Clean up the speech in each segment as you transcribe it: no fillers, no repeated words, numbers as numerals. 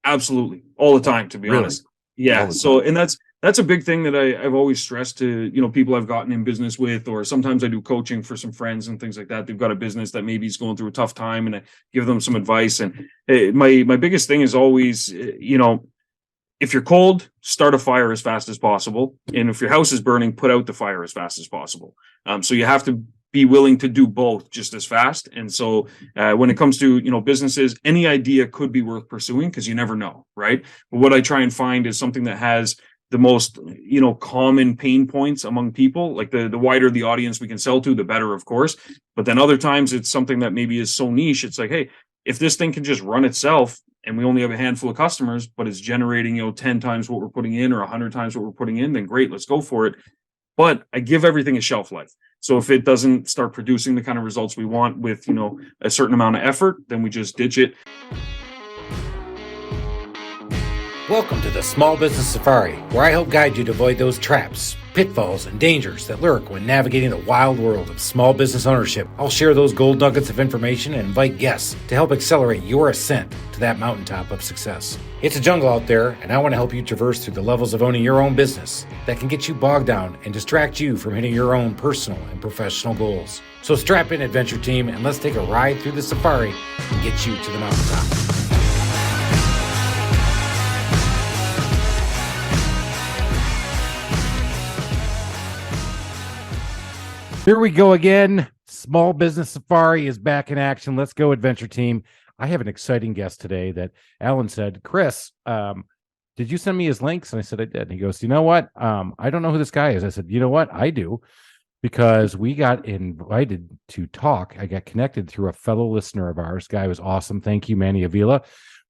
Absolutely. All the time, to be honest. Yeah. So, and that's a big thing that I've always stressed to, people I've gotten in business with, or sometimes I do coaching for some friends and things like that. They've got a business that maybe is going through a tough time, and I give them some advice. And my biggest thing is always, if you're cold, start a fire as fast as possible. And if your house is burning, put out the fire as fast as possible. So you have to be willing to do both just as fast. And so when it comes to, businesses, any idea could be worth pursuing because you never know, right? But what I try and find is something that has the most, common pain points among people. Like the wider the audience we can sell to, the better, of course. But then other times it's something that maybe is so niche. It's like, hey, if this thing can just run itself, and we only have a handful of customers, but it's generating, 10 times what we're putting in or 100 times what we're putting in, then great, let's go for it. But I give everything a shelf life. So if it doesn't start producing the kind of results we want with, a certain amount of effort, then we just ditch it. Welcome to the Small Business Safari, where I help guide you to avoid those traps, pitfalls, and dangers that lurk when navigating the wild world of small business ownership. I'll share those gold nuggets of information and invite guests to help accelerate your ascent to that mountaintop of success. It's a jungle out there, and I want to help you traverse through the levels of owning your own business that can get you bogged down and distract you from hitting your own personal and professional goals. So strap in, adventure team, and let's take a ride through the safari and get you to the mountaintop. Here we go again. Small Business Safari is back in action. Let's go, adventure team. I have an exciting guest today that Alan said, Chris, did you send me his links? And I said, I did. And he goes, you know what? I don't know who this guy is. I said, you know what? I do, because we got invited to talk. I got connected through a fellow listener of ours. Guy was awesome. Thank you, Manny Avila,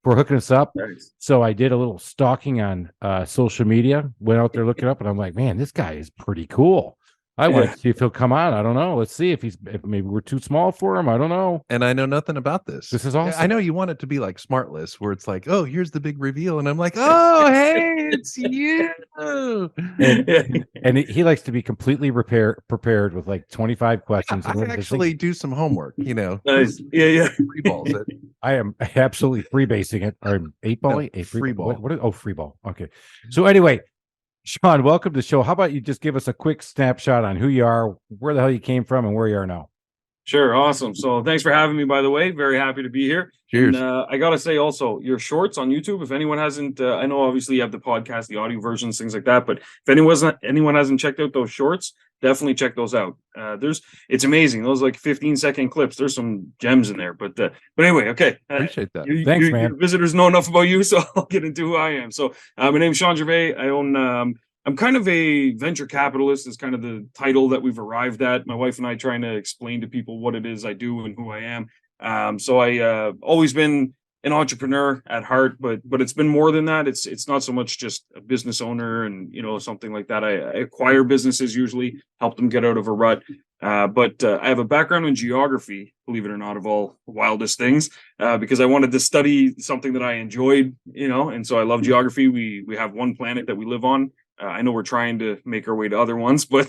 for hooking us up. Nice. So I did a little stalking on social media, went out there looking up, and I'm like, man, this guy is pretty cool. I want to see if he'll come on. I don't know. Let's see if maybe we're too small for him. I don't know. And I know nothing about this. This is awesome. I know you want it to be like Smartless, where it's like, oh, here's the big reveal. And I'm like, oh, hey, it's you. And he likes to be completely prepared with like 25 questions. I actually do some homework, Nice. Yeah. Free balls it. I am absolutely freebasing it. Or eight ball? No, free ball. What free ball. Okay. So anyway, Shawn, welcome to the show. How about you just give us a quick snapshot on who you are, where the hell you came from, and where you are now? Sure. Awesome. So thanks for having me, by the way. Very happy to be here. Cheers. And, I got to say also, your shorts on YouTube, if anyone hasn't, I know obviously you have the podcast, the audio versions, things like that, but if anyone hasn't checked out those shorts, definitely check those out. It's amazing. Those like 15-second clips. There's some gems in there, but anyway, okay. Appreciate that. Thanks, man. Your visitors know enough about you, so I'll get into who I am. So my name is Shawn Gervais. I own, I'm kind of a venture capitalist is kind of the title that we've arrived at. My wife and I trying to explain to people what it is I do and who I am. So I always been an entrepreneur at heart, but it's been more than that. It's not so much just a business owner and, something like that. I acquire businesses, usually help them get out of a rut. But I have a background in geography, believe it or not, of all wildest things, because I wanted to study something that I enjoyed, and so I love geography. We have one planet that we live on. I know we're trying to make our way to other ones, but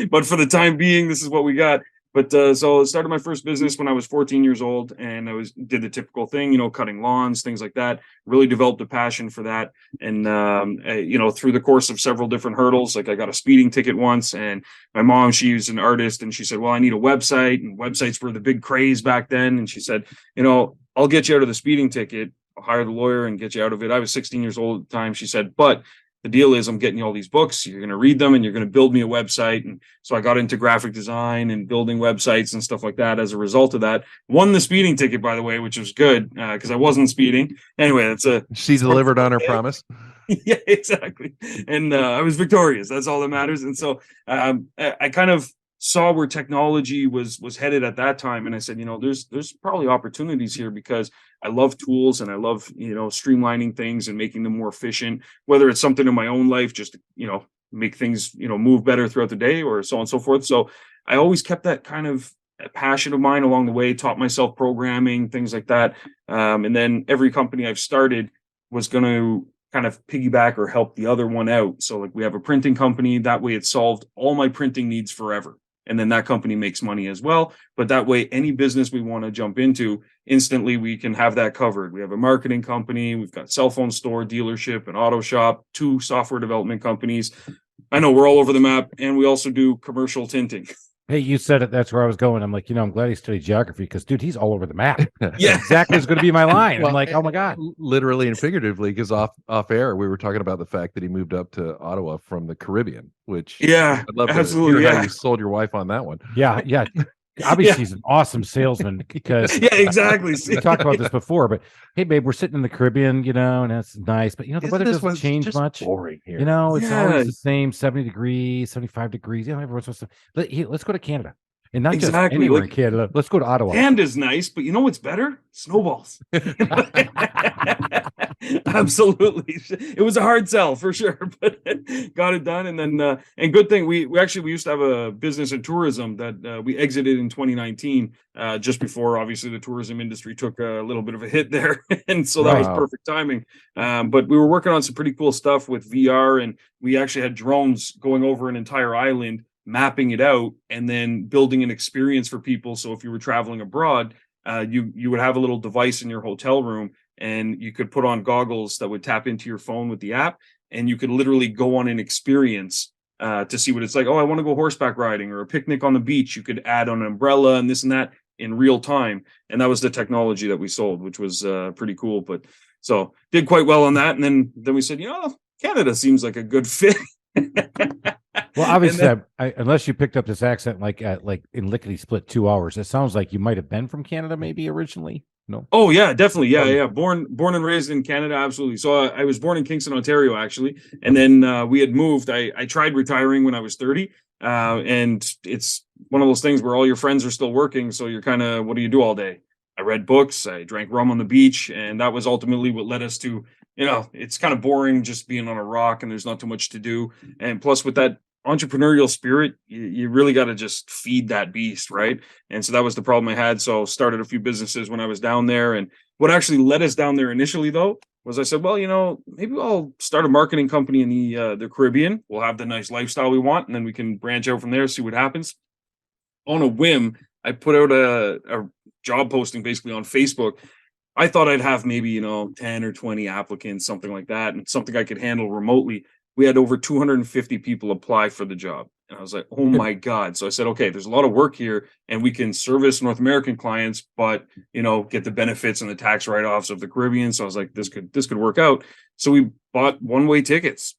but for the time being, this is what we got. But so I started my first business when I was 14 years old, and I did the typical thing, cutting lawns, things like that. Really developed a passion for that, and through the course of several different hurdles, like I got a speeding ticket once, and my mom, she's an artist, and she said, "Well, I need a website," and websites were the big craze back then, and she said, "I'll get you out of the speeding ticket. I'll hire the lawyer and get you out of it." I was 16 years old at the time. She said, "But the deal is I'm getting you all these books. You're going to read them and you're going to build me a website." And so I got into graphic design and building websites and stuff like that. As a result of that, won the speeding ticket, by the way, which was good because I wasn't speeding. Anyway, she delivered on her promise. Yeah, exactly. And I was victorious. That's all that matters. And so I kind of saw where technology was headed at that time. And I said, there's probably opportunities here because I love tools and I love, streamlining things and making them more efficient, whether it's something in my own life, just, to, make things, move better throughout the day or so on and so forth. So I always kept that kind of a passion of mine along the way, taught myself programming, things like that. And then every company I've started was going to kind of piggyback or help the other one out. So like we have a printing company, that way it solved all my printing needs forever. And then that company makes money as well. But that way, any business we want to jump into, instantly we can have that covered. We have a marketing company, we've got cell phone store, dealership, and auto shop, 2 software development companies. I know we're all over the map, and we also do commercial tinting. Hey, you said it. That's where I was going. I'm like, I'm glad he studied geography because, dude, he's all over the map. Yeah. Exactly is going to be my line. Well, I'm like, oh my God. Literally and figuratively, because off air, we were talking about the fact that he moved up to Ottawa from the Caribbean, which Yeah, I'd love to absolutely. hear how Yeah. you sold your wife on that one. Yeah. Obviously, he's an awesome salesman because Yeah, exactly. we talked about this before. But hey, babe, we're sitting in the Caribbean, and that's nice. But the Isn't weather this doesn't one's change just much. boring here. It's Yeah. always the same 70 degrees, 75 degrees. Everyone's supposed to. Let's go to Canada, and not just Exactly, anywhere like- in Canada. Let's go to Ottawa. Canada's nice, but you know what's better? Snowballs. Absolutely. It was a hard sell for sure, but got it done. And then, and good thing we used to have a business in tourism that we exited in 2019, just before obviously the tourism industry took a little bit of a hit there. And so that was Wow. perfect timing. But we were working on some pretty cool stuff with VR, and we actually had drones going over an entire island, mapping it out, and then building an experience for people. So if you were traveling abroad, you would have a little device in your hotel room, and you could put on goggles that would tap into your phone with the app, and you could literally go on an experience to see what it's like. Oh, I want to go horseback riding or a picnic on the beach. You could add on an umbrella and this and that in real time. And that was the technology that we sold, which was pretty cool. But so did quite well on that. And then we said, Canada seems like a good fit. Well, obviously, And unless you picked up this accent like in lickety split 2 hours, it sounds like you might have been from Canada, maybe originally. No. Oh yeah, definitely. Yeah. Born and raised in Canada. Absolutely. So I was born in Kingston, Ontario, actually. And then we had moved. I tried retiring when I was 30. And it's one of those things where all your friends are still working. So you're kind of, what do you do all day? I read books, I drank rum on the beach. And that was ultimately what led us to, it's kind of boring just being on a rock and there's not too much to do. And plus with that entrepreneurial spirit, you really got to just feed that beast, right? And so that was the problem I had. So started a few businesses when I was down there. And what actually led us down there initially, though, was I said, well, maybe I'll start a marketing company in the Caribbean. We'll have the nice lifestyle we want, and then we can branch out from there, see what happens. On a whim, I put out a job posting basically on Facebook. I thought I'd have maybe 10 or 20 applicants, something like that, and something I could handle remotely. We had over 250 people apply for the job. And I was like, oh my God. So I said, okay, there's a lot of work here, and we can service North American clients, but, get the benefits and the tax write-offs of the Caribbean. So I was like, this could work out. So we bought one-way tickets.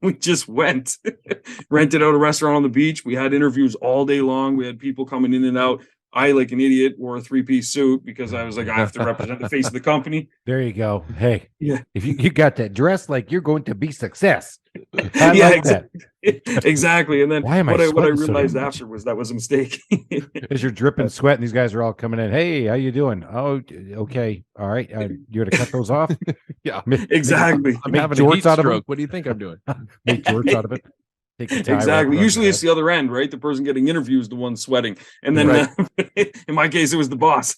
We just went, rented out a restaurant on the beach. We had interviews all day long. We had people coming in and out. I, like an idiot, wore a 3-piece suit because I was like, I have to represent the face of the company. There you go. Hey, Yeah. If you got that dress like you're going to be success. I Yeah, like that. Exactly. And then Why am I what I sweating so realized much? after was that was a mistake. As you're dripping sweat and these guys are all coming in. Hey, how you doing? Oh, okay. All right. You got to cut those off? Yeah, Exactly. I'm Make having a jorts heat out of 'em? stroke. What do you think I'm doing? Make jorts out of it. Take the tie Exactly. wrap Usually around it's the other end, right? The person getting interviewed is the one sweating. And then Right. in my case, it was the boss.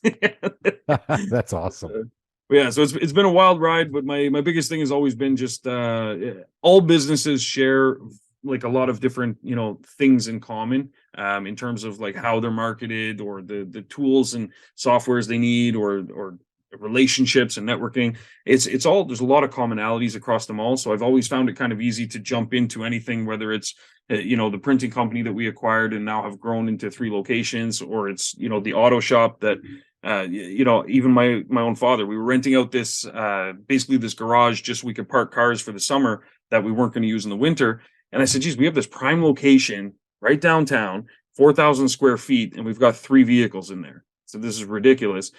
That's awesome. Yeah, so it's been a wild ride, but my biggest thing has always been just all businesses share like a lot of different things in common in terms of like how they're marketed or the tools and softwares they need or relationships and networking. It's all, there's a lot of commonalities across them all. So I've always found it kind of easy to jump into anything, whether it's the printing company that we acquired and now have grown into 3 locations, or it's the auto shop that even my own father, we were renting out this basically this garage just so we could park cars for the summer that we weren't going to use in the winter. And I said, geez, we have this prime location right downtown, 4,000 square feet, and we've got 3 vehicles in there. So this is ridiculous.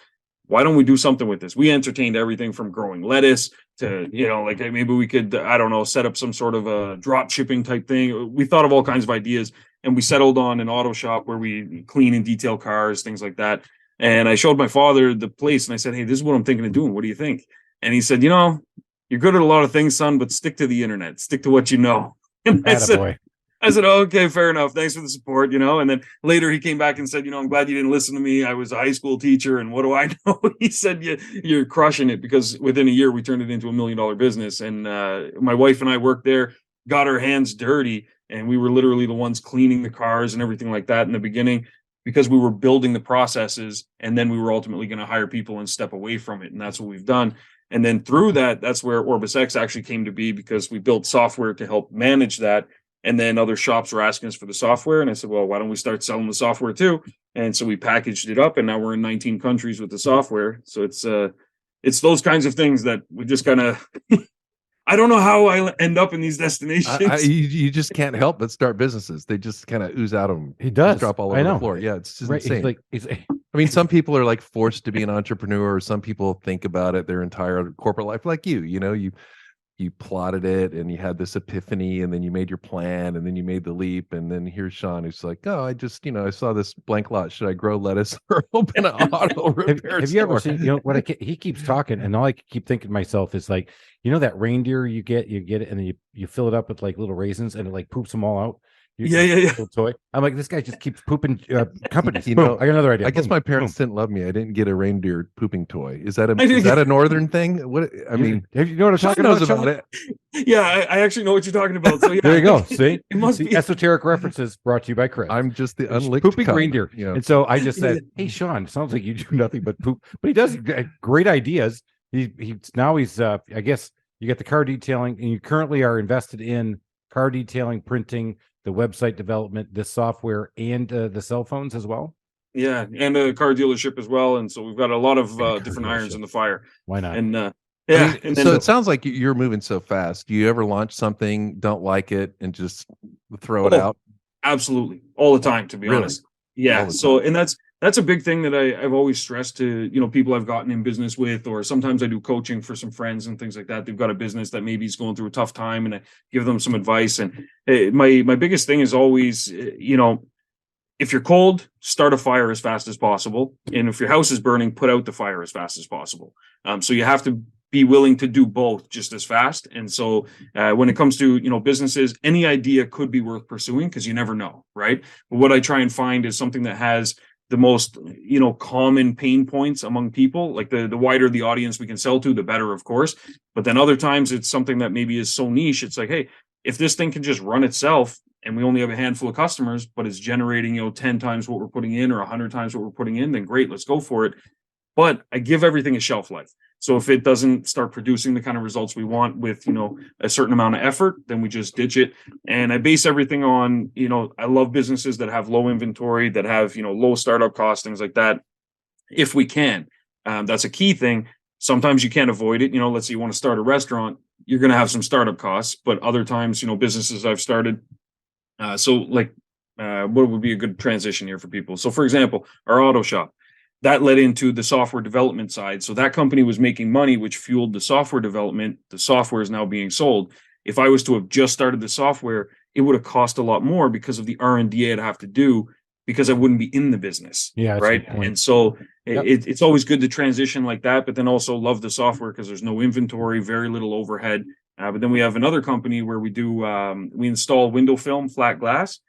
Why don't we do something with this? We entertained everything from growing lettuce to, like maybe we could, I don't know, set up some sort of a drop shipping type thing. We thought of all kinds of ideas, and we settled on an auto shop where we clean and detail cars, things like that. And I showed my father the place and I said, hey, this is what I'm thinking of doing. What do you think? And he said, you're good at a lot of things, son, but stick to the internet, stick to what you know. And I said, oh, okay, fair enough. Thanks for the support, And then later he came back and said, I'm glad you didn't listen to me. I was a high school teacher, and what do I know? He said, you're crushing it, because within a year we turned it into $1 million business. And my wife and I worked there, got our hands dirty, and we were literally the ones cleaning the cars and everything like that in the beginning. because we were building the processes, and then we were ultimately going to hire people and step away from it. And that's what we've done. And then through that, that's where Orbis X actually came to be, because we built software to help manage that. And then other shops were asking us for the software. And I said, well, why don't we start selling the software too? And so we packaged it up, and now we're in 19 countries with the software. So it's those kinds of things that we just kind of, I don't know how I end up in these destinations. You just can't help but start businesses. They just kind of ooze out of them. He does. Drop all over the floor. Yeah, it's just insane. I mean, some people are like forced to be an entrepreneur, or some people think about it their entire corporate life, like you plotted it and you had this epiphany, and then you made your plan, and then you made the leap. And then here's Shawn, who's like, oh, I just, I saw this blank lot. Should I grow lettuce or open an auto repair have you ever seen, he keeps talking, and all I keep thinking to myself is like, that reindeer you get it, and then you fill it up with like little raisins, and it like poops them all out. Yeah. Little toy. I'm like, this guy just keeps pooping companies. I got another idea. I guess my parents didn't love me. I didn't get a reindeer pooping toy. Is that a northern thing? What I mean, you know what I'm talking about it. Yeah, I actually know what you're talking about. So yeah, there you go. See, it must be esoteric references brought to you by Chris. I'm just the unlicked pooping cup, reindeer. And so I just said, hey, Shawn, sounds like you do nothing but poop, but he does great ideas. He's I guess you get the car detailing, and you currently are invested in car detailing, printing, the website development, the software, and the cell phones as well. Yeah, and a car dealership as well. And so we've got a lot of different irons in the fire. Why not? And so it sounds like you're moving so fast. Do you ever launch something, don't like it, and just throw it out? Absolutely, all the time, to be honest. Yeah. So, and that's a big thing that I've always stressed to people I've gotten in business with, or sometimes I do coaching for some friends and things like that. They've got a business that maybe is going through a tough time, and I give them some advice. And my biggest thing is always, if you're cold, start a fire as fast as possible, and if your house is burning, put out the fire as fast as possible. So you have to be willing to do both just as fast. And so when it comes to businesses, any idea could be worth pursuing, because you never know, right? But what I try and find is something that has the most common pain points among people. Like the wider the audience we can sell to, the better, of course. But then other times it's something that maybe is so niche, it's like, hey, if this thing can just run itself, and we only have a handful of customers, but it's generating 10 times what we're putting in, or 100 times what we're putting in, then great, let's go for it. But I give everything a shelf life. So if it doesn't start producing the kind of results we want with, a certain amount of effort, then we just ditch it. And I base everything on, I love businesses that have low inventory, that have, low startup costs, things like that. If we can, that's a key thing. Sometimes you can't avoid it. Let's say you want to start a restaurant, you're going to have some startup costs, but other times, businesses I've started. What would be a good transition here for people? So for example, our auto shop, that led into the software development side. So that company was making money, which fueled the software development. The software is now being sold. If I was to have just started the software, it would have cost a lot more because of the R&D I'd have to do, because I wouldn't be in the business. Yeah, right. And so it's always good to transition like that, but then also love the software because there's no inventory, very little overhead. But then we have another company where we install window film, flat glass.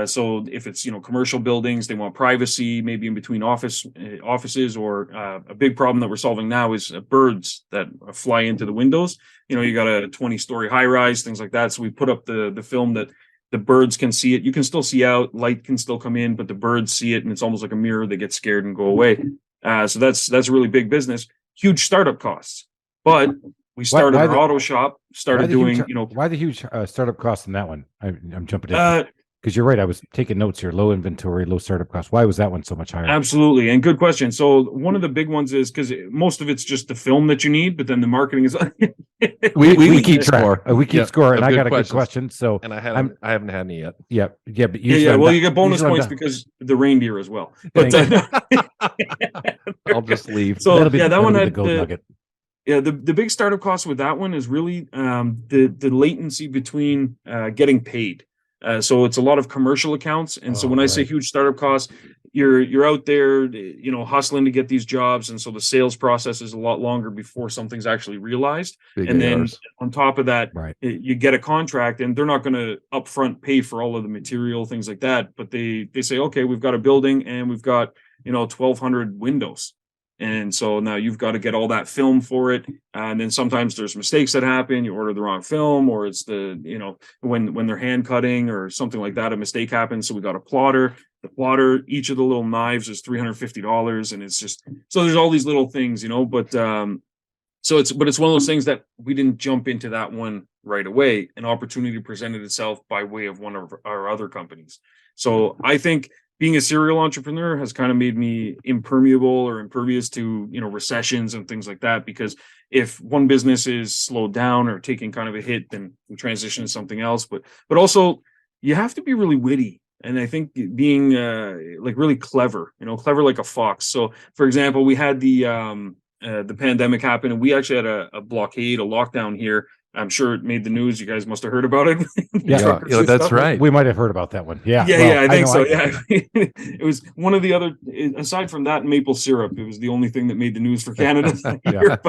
So if it's commercial buildings, they want privacy, maybe in between offices, or a big problem that we're solving now is birds that fly into the windows. You got a 20-story high rise, things like that. So we put up the film that the birds can see it. You can still see out, light can still come in, but the birds see it, and it's almost like a mirror. They get scared and go away. So that's a really big business, huge startup costs. But we started our auto shop, started doing, why the huge startup costs in that one? I'm jumping in. Because you're right, I was taking notes here. Low inventory, low startup costs. Why was that one so much higher? Absolutely, and good question. So one of the big ones is because most of it's just the film that you need, but then the marketing is. we keep score. We keep score, and I got a good question. So, and I haven't had any yet. Yeah, but well, you get bonus points because the reindeer as well. But I'll just leave. So that one had the gold nugget. Yeah, the big startup cost with that one is really the latency between getting paid. So it's a lot of commercial accounts. And so when I say huge startup costs, you're out there, hustling to get these jobs. And so the sales process is a lot longer before something's actually realized. Then on top of that, you get a contract, and they're not going to upfront pay for all of the material, things like that. But they say, okay, we've got a building and we've got, 1,200 windows. And so now you've got to get all that film for it. And then sometimes there's mistakes that happen. You order the wrong film, or it's when they're hand cutting or something like that, a mistake happens. So we got a plotter. the plotter, each of the little knives is $350, and it's just so there's all these little things, but it's one of those things that we didn't jump into that one right away. An opportunity presented itself by way of one of our other companies. So I think being a serial entrepreneur has kind of made me impermeable or impervious to, recessions and things like that, because if one business is slowed down or taking kind of a hit, then we transition to something else. But also you have to be really witty. And I think being really clever, clever like a fox. So for example, we had the pandemic happen, and we actually had a blockade, a lockdown here. I'm sure it made the news. You guys must have heard about it. Yeah, that's right. We might have heard about that one. Yeah. I think so. It was one of the other, aside from that, maple syrup. It was the only thing that made the news for Canada here.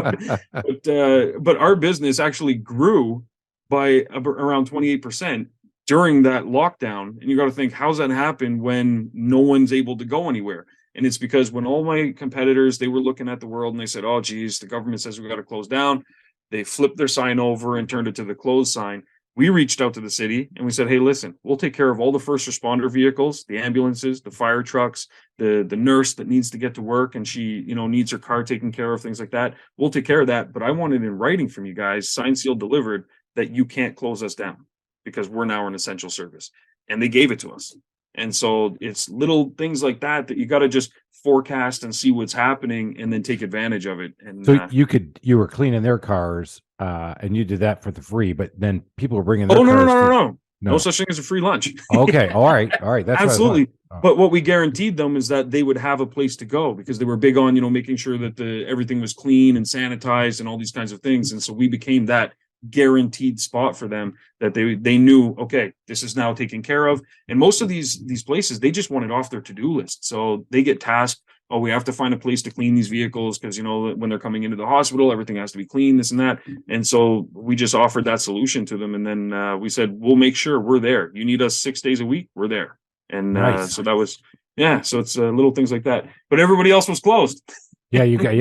But our business actually grew by around 28% during that lockdown. And you got to think, how's that happen when no one's able to go anywhere? And it's because when all my competitors, they were looking at the world and they said, oh, geez, the government says we got to close down. They flipped their sign over and turned it to the closed sign. We reached out to the city and we said, hey, listen, we'll take care of all the first responder vehicles, the ambulances, the fire trucks, the nurse that needs to get to work and she, needs her car taken care of, things like that. We'll take care of that. But I want it in writing from you guys, signed, sealed, delivered, that you can't close us down because we're now an essential service. And they gave it to us. And so it's little things like that you got to just forecast and see what's happening and then take advantage of it. And so you were cleaning their cars and you did that for the free, but then people were bringing their cars. No such thing as a free lunch. Okay. All right. That's absolutely. But what we guaranteed them is that they would have a place to go because they were big on, making sure that everything was clean and sanitized and all these kinds of things. And so we became that guaranteed spot for them that they knew, okay, this is now taken care of. And most of these places, they just want it off their to-do list. So they get tasked, oh, we have to find a place to clean these vehicles because, when they're coming into the hospital, everything has to be clean, this and that. And so we just offered that solution to them. And then we said, we'll make sure we're there. You need us 6 days a week, we're there. And nice. So that was, so it's little things like that. But everybody else was closed. Yeah, you got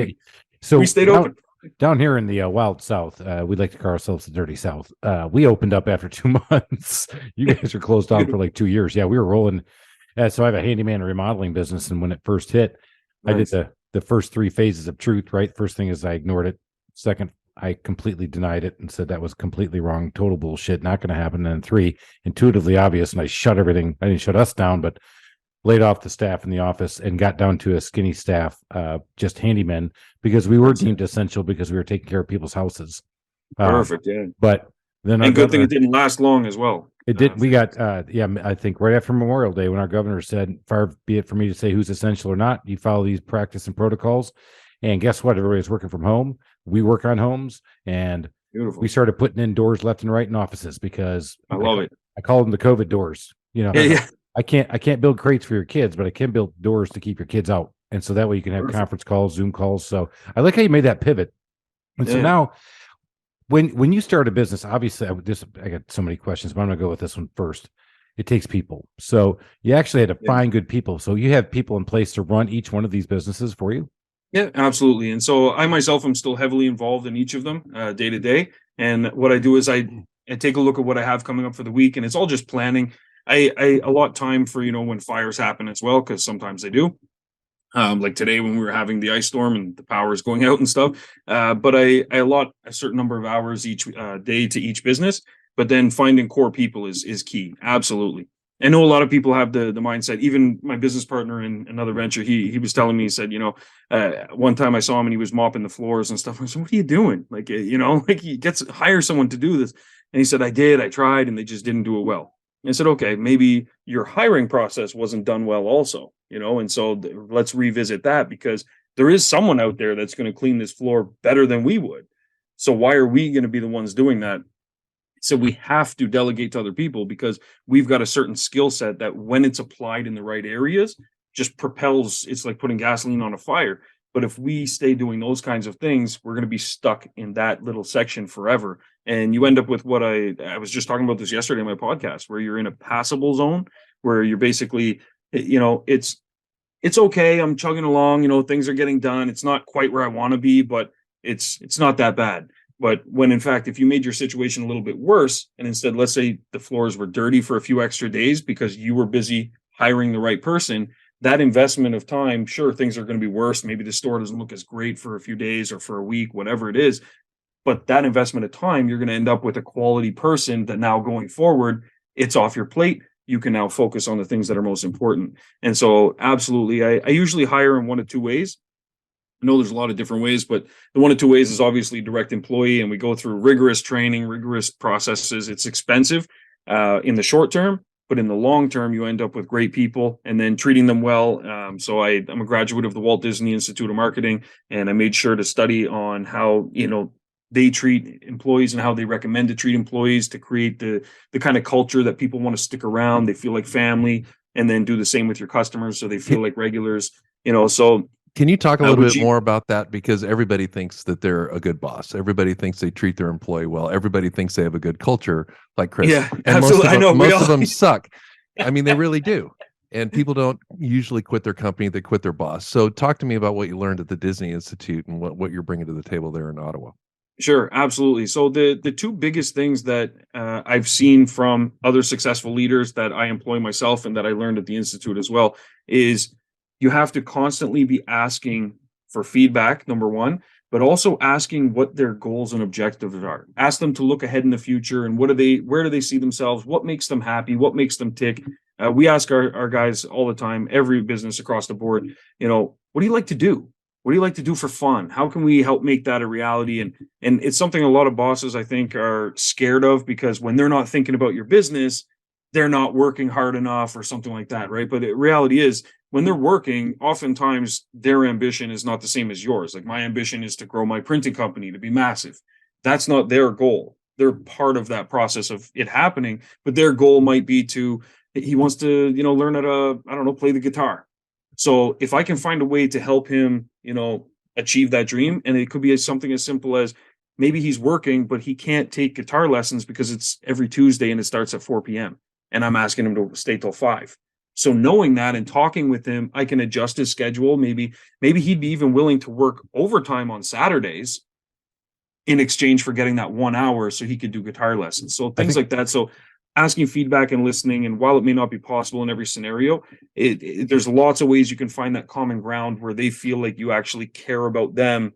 So we stayed open. Down here in the wild South, we like to call ourselves the dirty South. We opened up after 2 months. You guys were closed down for like 2 years. Yeah, we were rolling. So I have a handyman remodeling business. And when it first hit, nice. I did the first 3 phases of truth, right? First thing is I ignored it. Second, I completely denied it and said that was completely wrong, total bullshit, not going to happen. And then 3, intuitively obvious. And I shut everything. I didn't shut us down, but laid off the staff in the office and got down to a skinny staff, just handymen, because we were deemed essential because we were taking care of people's houses. Perfect, yeah. But then, and good thing it didn't last long as well. It did. We got, I think right after Memorial Day, when our governor said, far be it for me to say who's essential or not, you follow these practice and protocols. And guess what? Everybody's working from home. We work on homes, and beautiful. We started putting in doors left and right in offices because I love it. I call them the COVID doors. Yeah. I can't build crates for your kids, but I can build doors to keep your kids out. And so that way you can have conference calls, Zoom calls. So I like how you made that pivot. And so now when you start a business, obviously I got so many questions, but I'm going to go with this one first. It takes people. So you actually had to find good people. So you have people in place to run each one of these businesses for you? Yeah, absolutely. And so I myself am still heavily involved in each of them day to day. And what I do is I take a look at what I have coming up for the week, and it's all just planning. I allot time for, when fires happen as well, because sometimes they do. Like today when we were having the ice storm and the power is going out and stuff. But I allot a certain number of hours each day to each business. But then finding core people is key. Absolutely. I know a lot of people have the mindset. Even my business partner in another venture, he was telling me, he said, one time I saw him and he was mopping the floors and stuff. I said, what are you doing? Like, he hire someone to do this. And he said, I tried, and they just didn't do it well. I said, okay, maybe your hiring process wasn't done well also, and so let's revisit that, because there is someone out there that's going to clean this floor better than we would. So why are we going to be the ones doing that? So we have to delegate to other people, because we've got a certain skill set that when it's applied in the right areas, just propels, it's like putting gasoline on a fire. But if we stay doing those kinds of things, we're going to be stuck in that little section forever. And you end up with what I was just talking about this yesterday in my podcast, where you're in a passable zone, where you're basically, it's okay. I'm chugging along, things are getting done. It's not quite where I want to be, but it's not that bad. But when in fact, if you made your situation a little bit worse, and instead, let's say the floors were dirty for a few extra days because you were busy hiring the right person, that investment of time, sure, things are going to be worse. Maybe the store doesn't look as great for a few days or for a week, whatever it is. But that investment of time, you're going to end up with a quality person that now going forward, it's off your plate. You can now focus on the things that are most important. And so absolutely, I usually hire in one of two ways. I know there's a lot of different ways, but the one of two ways is obviously direct employee, and we go through rigorous training, rigorous processes. It's expensive in the short term, but in the long term, you end up with great people and then treating them well. So I'm a graduate of the Walt Disney Institute of Marketing, and I made sure to study on how, they treat employees and how they recommend to treat employees to create the kind of culture that people want to stick around. They feel like family, and then do the same with your customers so they feel like regulars, so. Can you talk a little bit more about that? Because everybody thinks that they're a good boss. Everybody thinks they treat their employee well. Everybody thinks they have a good culture, like Chris. Yeah, and absolutely. Most of them suck. I mean, they really do. And people don't usually quit their company. They quit their boss. So talk to me about what you learned at the Disney Institute and what you're bringing to the table there in Ottawa. Sure, absolutely. So the two biggest things that I've seen from other successful leaders that I employ myself and that I learned at the Institute as well is you have to constantly be asking for feedback, number one, but also asking what their goals and objectives are. Ask them to look ahead in the future and where do they see themselves? What makes them happy? What makes them tick? We ask our guys all the time, every business across the board, what do you like to do? What do you like to do for fun? How can we help make that a reality? And it's something a lot of bosses, I think, are scared of, because when they're not thinking about your business, they're not working hard enough or something like that, right? But the reality is, when they're working, oftentimes their ambition is not the same as yours. Like, my ambition is to grow my printing company to be massive. That's not their goal. They're part of that process of it happening, but their goal might be he wants to, learn how to, play the guitar. So if I can find a way to help him, achieve that dream, and it could be something as simple as maybe he's working, but he can't take guitar lessons because it's every Tuesday and it starts at 4 p.m. and I'm asking him to stay till 5. So knowing that and talking with him, I can adjust his schedule. Maybe he'd be even willing to work overtime on Saturdays in exchange for getting that 1 hour so he could do guitar lessons. So things like that. So asking feedback and listening, and while it may not be possible in every scenario, there's lots of ways you can find that common ground where they feel like you actually care about them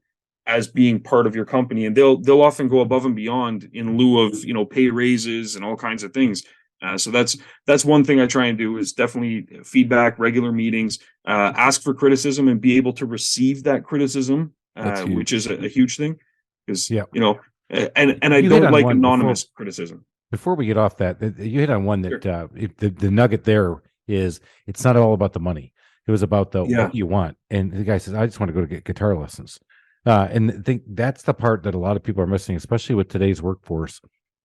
as being part of your company, and they'll often go above and beyond in lieu of pay raises and all kinds of things. So that's one thing I try and do, is definitely feedback, regular meetings, ask for criticism and be able to receive that criticism, which is a huge thing, because and I don't like anonymous criticism. Before we get off that, you hit on one that sure. The nugget there is, it's not all about the money. It was about what you want. And the guy says, I just want to go to get guitar lessons. And I think that's the part that a lot of people are missing, especially with today's workforce.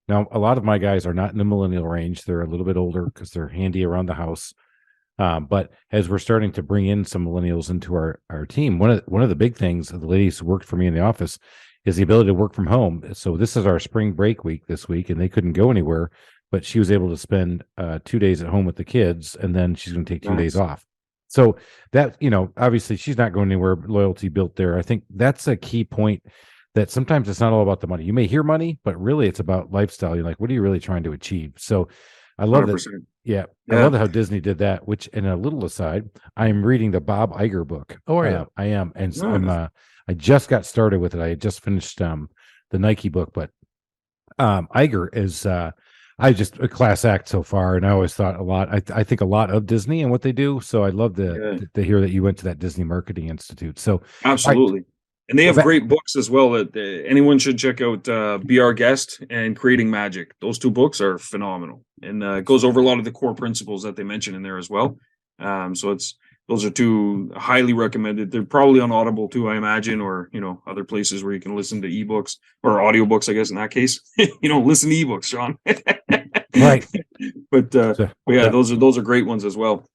Now, a lot of my guys are not in the millennial range. They're a little bit older because they're handy around the house. But as we're starting to bring in some millennials into our team, one of the big things, the ladies who worked for me in the office, is the ability to work from home. So this is our spring break week this week, and they couldn't go anywhere, but she was able to spend 2 days at home with the kids, and then she's going to take 2 days off. So that, obviously she's not going anywhere, loyalty built there. I think that's a key point, that sometimes it's not all about the money. You may hear money, but really it's about lifestyle. You're like, what are you really trying to achieve? So I love 100%. That. Yeah. I love how Disney did that, which, in a little aside, I'm reading the Bob Iger book. Oh, yeah. I am. And so I just got started with it. I had just finished the Nike book, but Iger is I just a class act so far, and I always thought a lot. I think a lot of Disney and what they do. So I'd love to hear that you went to that Disney Marketing Institute. So absolutely, and they have great books as well that anyone should check out. Be Our Guest and Creating Magic. Those two books are phenomenal, and it goes over a lot of the core principles that they mention in there as well. So those are two highly recommended. They're probably on Audible too, I imagine, or other places where you can listen to ebooks or audiobooks, I guess, in that case. Listen to ebooks, Shawn. Right. But yeah, those are great ones as well.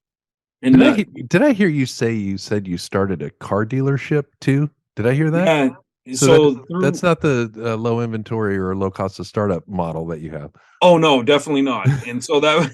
And did I hear you said you started a car dealership too? Did I hear that? Yeah. So that's not the low inventory or low cost of startup model that you have. Oh no, definitely not. And so that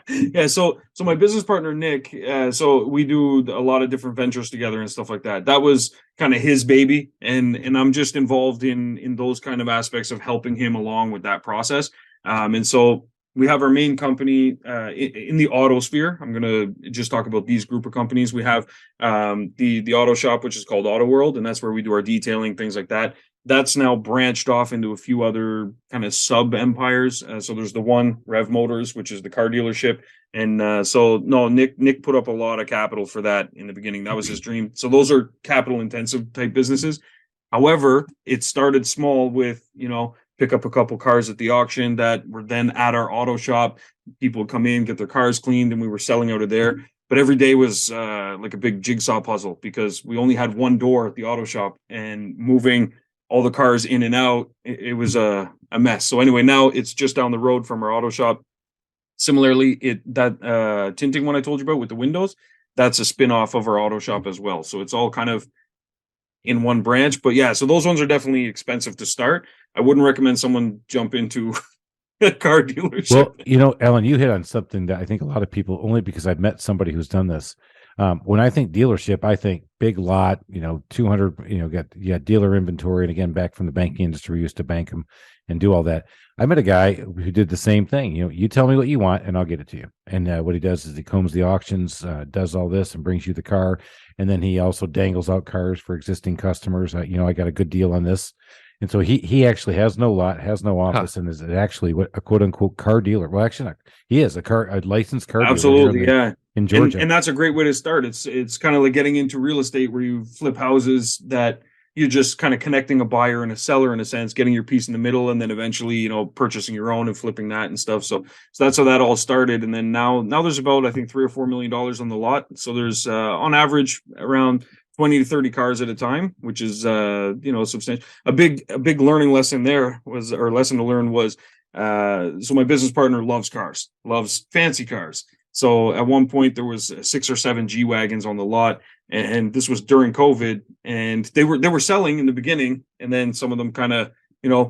yeah, so my business partner Nick, so we do a lot of different ventures together and stuff like that. That was kind of his baby, and I'm just involved in those kind of aspects of helping him along with that process. And so we have our main company in the auto sphere. I'm going to just talk about these group of companies. We have the auto shop, which is called Auto World, and that's where we do our detailing, things like that. That's now branched off into a few other kind of sub empires. So there's the one, Rev Motors, which is the car dealership. And Nick put up a lot of capital for that in the beginning. That was his dream. So those are capital intensive type businesses. However, it started small with, pick up a couple cars at the auction that were then at our auto shop. People would come in, get their cars cleaned, and we were selling out of there. But every day was like a big jigsaw puzzle because we only had one door at the auto shop, and moving all the cars in and out, it was a mess. So anyway, now it's just down the road from our auto shop. Similarly, that tinting one I told you about with the windows, that's a spin-off of our auto shop as well. So it's all kind of in one branch. But yeah, so those ones are definitely expensive to start. I wouldn't recommend someone jump into a car dealership. Well, Ellen, you hit on something that I think a lot of people, only because I've met somebody who's done this. When I think dealership, I think big lot, 200, got dealer inventory. And again, back from the banking industry, we used to bank them and do all that. I met a guy who did the same thing. You tell me what you want and I'll get it to you. And what he does is he combs the auctions, does all this and brings you the car. And then he also dangles out cars for existing customers. I got a good deal on this. And so he actually has no lot, has no office, and is actually what a quote unquote car dealer. Well, actually, he is a licensed car dealer. Absolutely, yeah. In Georgia. And that's a great way to start. It's kind of like getting into real estate where you flip houses that you're just kind of connecting a buyer and a seller in a sense, getting your piece in the middle, and then eventually, purchasing your own and flipping that and stuff. So that's how that all started. And then now there's about, I think, $3 or $4 million on the lot. So there's on average around 20 to 30 cars at a time, which is, substantial. A big learning lesson there lesson to learn was, so my business partner loves cars, loves fancy cars. So at one point there was 6 or 7 G-Wagons on the lot, and this was during COVID, and they were selling in the beginning, and then some of them kind of,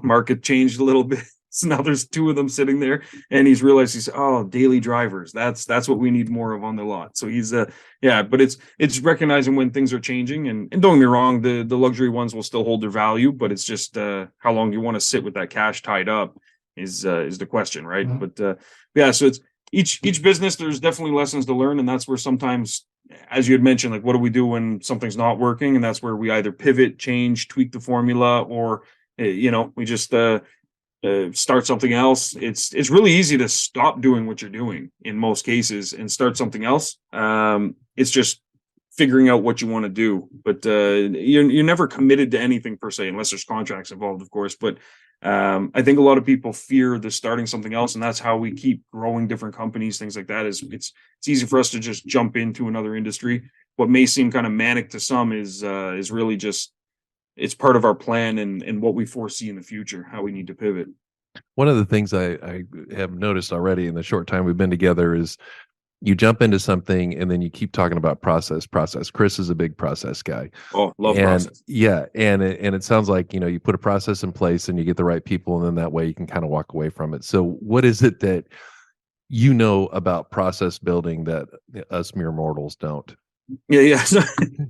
market changed a little bit. So now there's 2 of them sitting there, and he's realized daily drivers. That's what we need more of on the lot. So he's but it's recognizing when things are changing, and don't get me wrong, the luxury ones will still hold their value, but it's just how long you want to sit with that cash tied up is the question, right? Mm-hmm. But so it's each business, there's definitely lessons to learn, and that's where sometimes, as you had mentioned, like what do we do when something's not working, and that's where we either pivot, change, tweak the formula, or we just start something else. It's really easy to stop doing what you're doing in most cases and start something else. It's just figuring out what you want to do, but you're never committed to anything per se, unless there's contracts involved, of course. But I think a lot of people fear the starting something else, and that's how we keep growing different companies, things like that. Is it's easy for us to just jump into another industry. What may seem kind of manic to some is really just, it's part of our plan and what we foresee in the future, how we need to pivot. One of the things I have noticed already in the short time we've been together is you jump into something and then you keep talking about process. Chris is a big process guy. Oh, love process. Yeah. And it sounds like, you put a process in place and you get the right people, and then that way you can kind of walk away from it. So what is it that about process building that us mere mortals don't? Yeah.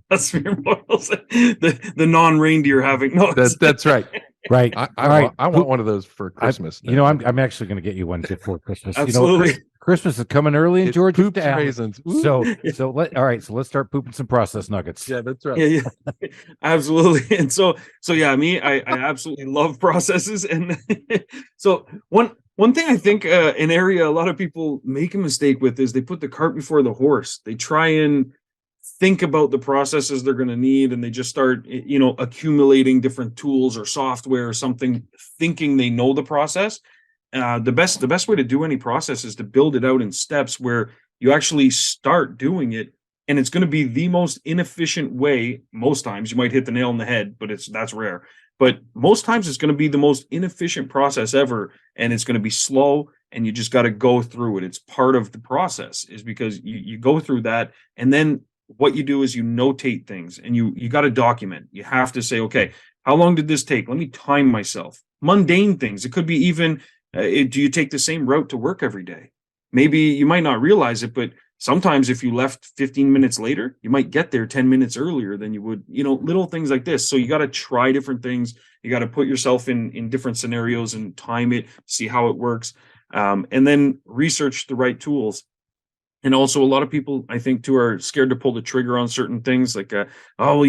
That's mere mortals. The non-reindeer having. No, that's right. Right. I want one of those for Christmas. I'm actually going to get you one for Christmas. Absolutely. Christmas is coming early in Georgia. Poops raisins. So let's start pooping some processed nuggets. Yeah, that's right. Yeah, absolutely. And so I absolutely love processes. And so one thing I think an area a lot of people make a mistake with is they put the cart before the horse. They try and think about the processes they're going to need, and they just start accumulating different tools or software or something, thinking they know the process. The best way to do any process is to build it out in steps where you actually start doing it, and it's going to be the most inefficient way. Most times you might hit the nail on the head, but that's rare. But most times it's going to be the most inefficient process ever, and it's going to be slow, and you just got to go through it. It's part of the process, is because you go through that, and then what you do is you notate things, and you got to document. You have to say, okay, how long did this take? Let me time myself. Mundane things. It could be even, do you take the same route to work every day? Maybe you might not realize it, but sometimes if you left 15 minutes later, you might get there 10 minutes earlier than you would, little things like this. So you got to try different things. You got to put yourself in different scenarios and time it, see how it works. and then research the right tools. And also, a lot of people, I think, too, are scared to pull the trigger on certain things. Like, oh, well,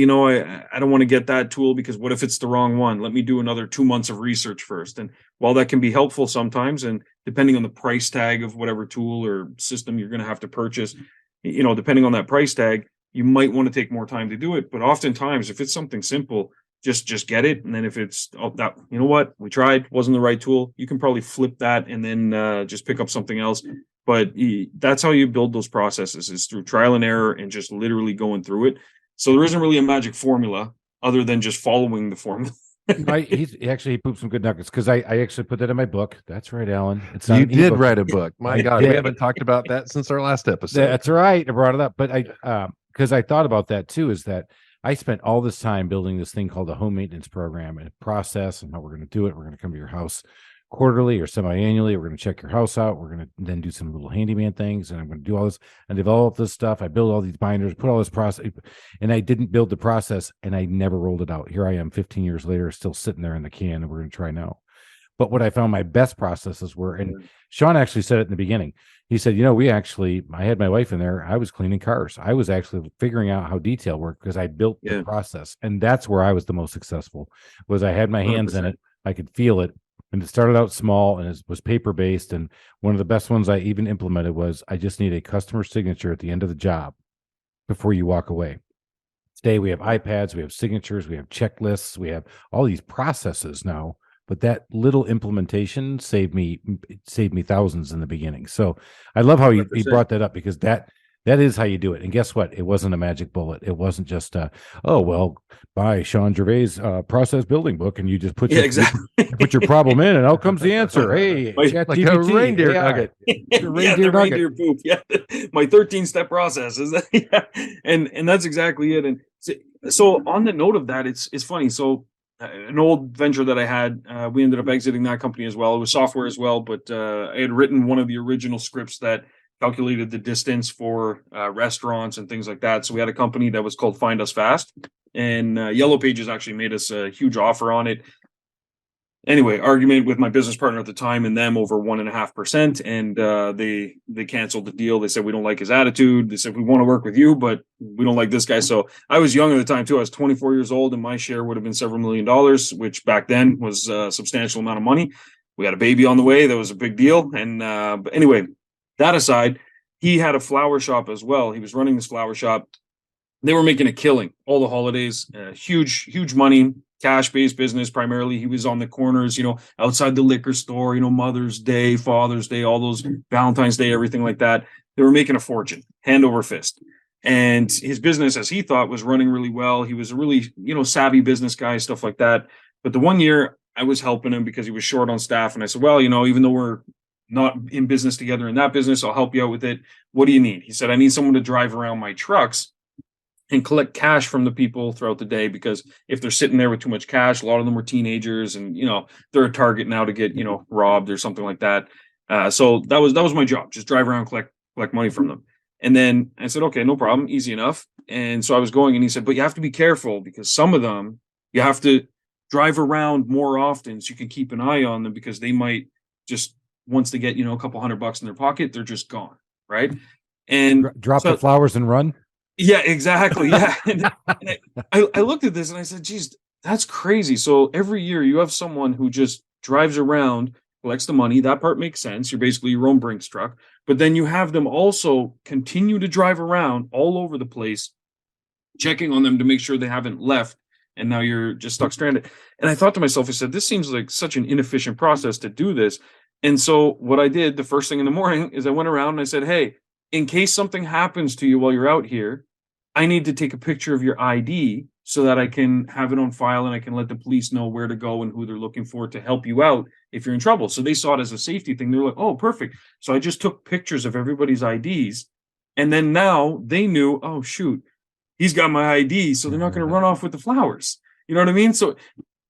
I don't want to get that tool because what if it's the wrong one? Let me do another 2 months of research first. And while that can be helpful sometimes, and depending on the price tag of whatever tool or system you're going to have to purchase, depending on that price tag, you might want to take more time to do it. But oftentimes, if it's something simple, just get it. And then if it's that, what we tried wasn't the right tool, you can probably flip that and then just pick up something else. But that's how you build those processes, is through trial and error and just literally going through it. So there isn't really a magic formula other than just following the formula. He pooped some good nuggets, because I actually put that in my book. That's right, Alan. You did write a book. My God, we haven't talked about that since our last episode. That's right. I brought it up, but because I thought about that too, is that I spent all this time building this thing called a home maintenance program and a process and how we're going to do it. We're going to come to your house quarterly or semi-annually. We're going to check your house out. We're going to then do some little handyman things, and I'm going to do all this and develop this stuff. I build all these binders, put all this process, and I didn't build the process, and I never rolled it out. Here I am 15 years later, still sitting there in the can, and we're going to try now. But what I found my best processes were, and Shawn actually said it in the beginning. He said, I had my wife in there. I was cleaning cars. I was actually figuring out how detail worked because I built the process. And that's where I was the most successful, was I had my hands 100%. In it. I could feel it. And it started out small, and it was paper-based. And one of the best ones I even implemented was, I just need a customer signature at the end of the job before you walk away. Today we have iPads, we have signatures, we have checklists, we have all these processes now. But that little implementation saved me thousands in the beginning. So I love how he brought that up, because that is how you do it. And guess what? It wasn't a magic bullet. It wasn't just buy Shawn Gervais' process building book, and you just put put your problem in, and out comes the answer. Hey, like a reindeer nugget. Reindeer poop. Yeah, my 13-step process is that. And that's exactly it. And so on the note of that, it's funny. So an old venture that I had, we ended up exiting that company as well. It was software as well, but I had written one of the original scripts that calculated the distance for restaurants and things like that. So we had a company that was called Find Us Fast, and Yellow Pages actually made us a huge offer on it. Anyway, argument with my business partner at the time and them over 1.5%, and they canceled the deal. They said, we don't like his attitude. They said, we want to work with you, but we don't like this guy. So I was young at the time too. I was 24 years old, and my share would have been several $1 million, which back then was a substantial amount of money. We had a baby on the way. That was a big deal. And but anyway, that aside, he had a flower shop as well. He was running this flower shop. They were making a killing all the holidays, huge money, cash-based business primarily. He was on the corners, outside the liquor store, Mother's Day, Father's Day, all those, Valentine's Day, everything like that. They were making a fortune, hand over fist. And his business, as he thought, was running really well. He was a really, savvy business guy, stuff like that. But the one year I was helping him because he was short on staff. And I said, well, even though we're not in business together in that business, I'll help you out with it. What do you need? He said, I need someone to drive around my trucks and collect cash from the people throughout the day, because if they're sitting there with too much cash, a lot of them were teenagers, and they're a target now to get robbed or something like that. So that was my job, just drive around, collect money from them. And then I said, okay, no problem, easy enough. And so I was going, and he said, but you have to be careful, because some of them you have to drive around more often so you can keep an eye on them, because they might just, once they get a couple $100 in their pocket, they're just gone, right? And drop the flowers and run. Yeah, exactly. Yeah. And I looked at this and I said, geez, that's crazy. So every year you have someone who just drives around, collects the money. That part makes sense. You're basically your own Brinks truck. But then you have them also continue to drive around all over the place, checking on them to make sure they haven't left. And now you're just stuck stranded. And I thought to myself, I said, this seems like such an inefficient process to do this. And so what I did the first thing in the morning is I went around and I said, hey, in case something happens to you while you're out here, I need to take a picture of your ID so that I can have it on file, and I can let the police know where to go and who they're looking for to help you out if you're in trouble. So they saw it as a safety thing. They're like, oh, perfect. So I just took pictures of everybody's IDs. And then now they knew, oh, shoot, he's got my ID. So they're not going to run off with the flowers. You know what I mean? So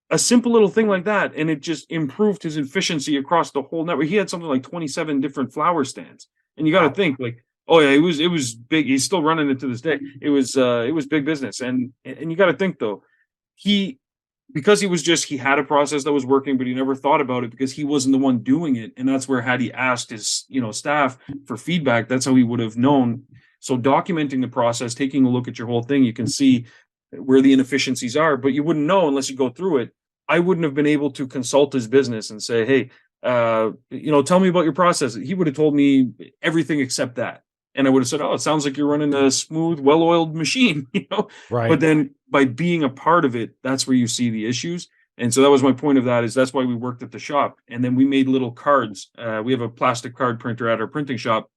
a simple little thing like that, and it just improved his efficiency across the whole network. He had something like 27 different flower stands. And you got to think, like, oh yeah, it was big. He's still running it to this day. It was big business. And you got to think though, he because he had a process that was working, but he never thought about it because he wasn't the one doing it. And that's where, had he asked his, staff for feedback, that's how he would have known. So documenting the process, taking a look at your whole thing, you can see where the inefficiencies are, but you wouldn't know unless you go through it. I wouldn't have been able to consult his business and say, hey, tell me about your process. He would have told me everything except that. And I would have said, oh, it sounds like you're running a smooth, well-oiled machine, Right. But then by being a part of it, that's where you see the issues. And so that was my point of that, is that's why we worked at the shop. And then we made little cards. We have a plastic card printer at our printing shop.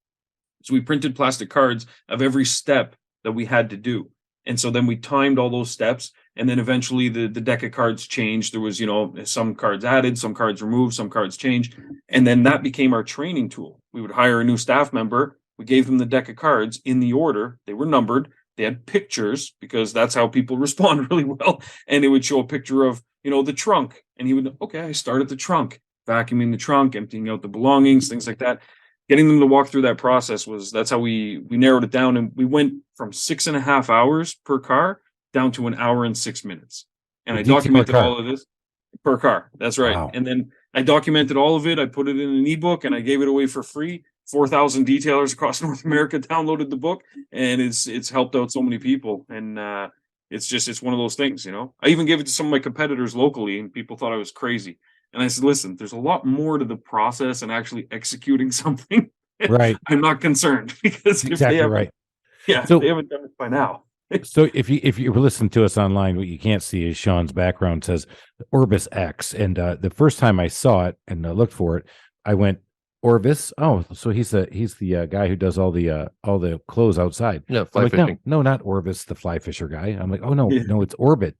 So we printed plastic cards of every step that we had to do. And so then we timed all those steps. And then eventually the deck of cards changed. There was, some cards added, some cards removed, some cards changed. And then that became our training tool. We would hire a new staff member. We gave them the deck of cards in the order. They were numbered. They had pictures, because that's how people respond really well. And it would show a picture of, the trunk. And he would, okay, I start at the trunk, vacuuming the trunk, emptying out the belongings, things like that. Getting them to walk through that process that's how we narrowed it down. And we went from 6.5 hours per car down to 1 hour and 6 minutes. And I documented all of this per car. That's right. Wow. And then I documented all of it. I put it in an ebook and I gave it away for free. 4,000 detailers across North America downloaded the book, and it's helped out so many people. And it's one of those things, I even gave it to some of my competitors locally, and people thought I was crazy. And I said, listen, there's a lot more to the process and actually executing something. Right. I'm not concerned, because exactly right. Yeah, so, they haven't done it by now. So if you listen to us online, what you can't see is Sean's background says Orbis X. And the first time I saw it and I looked for it, I went, Orvis. Oh, so he's the guy who does all the clothes outside. Yeah, fly fishing. No, not Orvis, the fly fisher guy. I'm like, oh no, it's Orbit.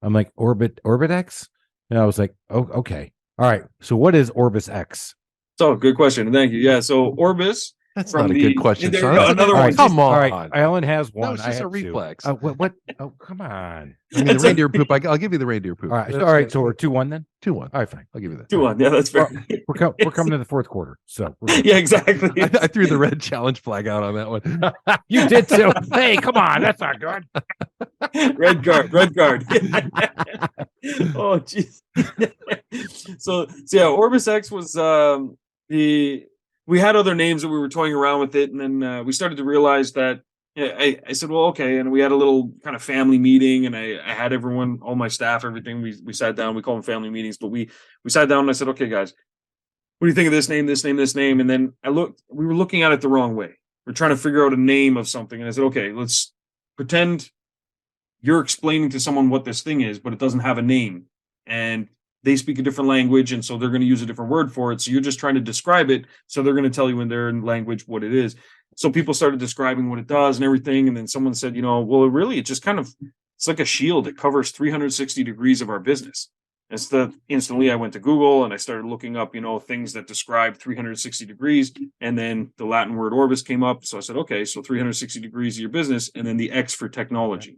I'm like, Orbit X. And I was like, oh, okay, all right. So what is Orbis X? So good question. Thank you. Yeah. So Orbis. That's not a good question. Another one. Come on. All right. Alan has one. No, it's just a reflex. What? Oh, come on. I mean, the reindeer poop. I'll give you the reindeer poop. All right. So we're 2-1 then. 2-1. All right, fine. I'll give you that. 2-1. Yeah, that's fair. We're coming to the fourth quarter. So yeah, exactly. I threw the red challenge flag out on that one. You did too. Hey, come on. That's not good. Red guard. Oh, jeez. So yeah, Orbis X was we had other names that we were toying around with it, and then we started to realize that I said, well, okay, and we had a little kind of family meeting, and I had everyone, all my staff, everything. We sat down. We call them family meetings, but we sat down and I said, okay, guys, what do you think of this name? And then we were looking at it the wrong way. We're trying to figure out a name of something, and I said, okay, let's pretend you're explaining to someone what this thing is, but it doesn't have a name, and they speak a different language, and so they're going to use a different word for it. So you're just trying to describe it. So they're going to tell you in their language what it is. So people started describing what it does and everything. And then someone said, well, it just it's like a shield. It covers 360 degrees of our business. Instantly I went to Google and I started looking up, things that describe 360 degrees. And then the Latin word orbis came up. So I said, okay, so 360 degrees of your business, and then the X for technology.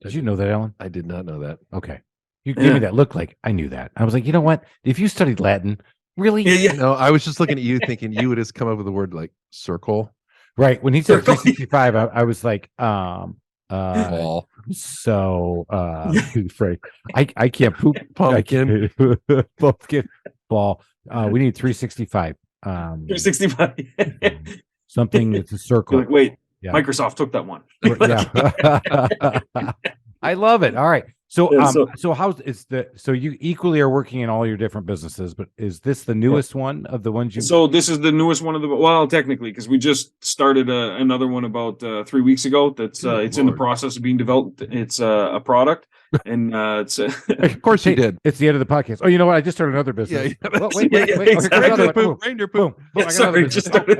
Did you know that, Alan? I did not know that. Okay. You gave me that look like I knew that. I was like, you know what? If you studied Latin, really? Yeah. No, I was just looking at you thinking you would just come up with the word like circle. Right. When he said 365, I was like, ball. So Frank, I can't poop pumpkin. Pumpkin ball. We need 365. 365. Something that's a circle. You're like, wait, yeah. Microsoft took that one. Yeah. I love it. All right. So so you equally are working in all your different businesses, but is this the newest one of the ones you? So this is the newest one technically, because we just started another one about 3 weeks ago. That's it's in the process of being developed. It's a product, and it's of course you did. It's the end of the podcast. Oh, you know what? I just started another business. Yeah. Well, wait. Exactly. Reindeer poop. Boom. Sorry,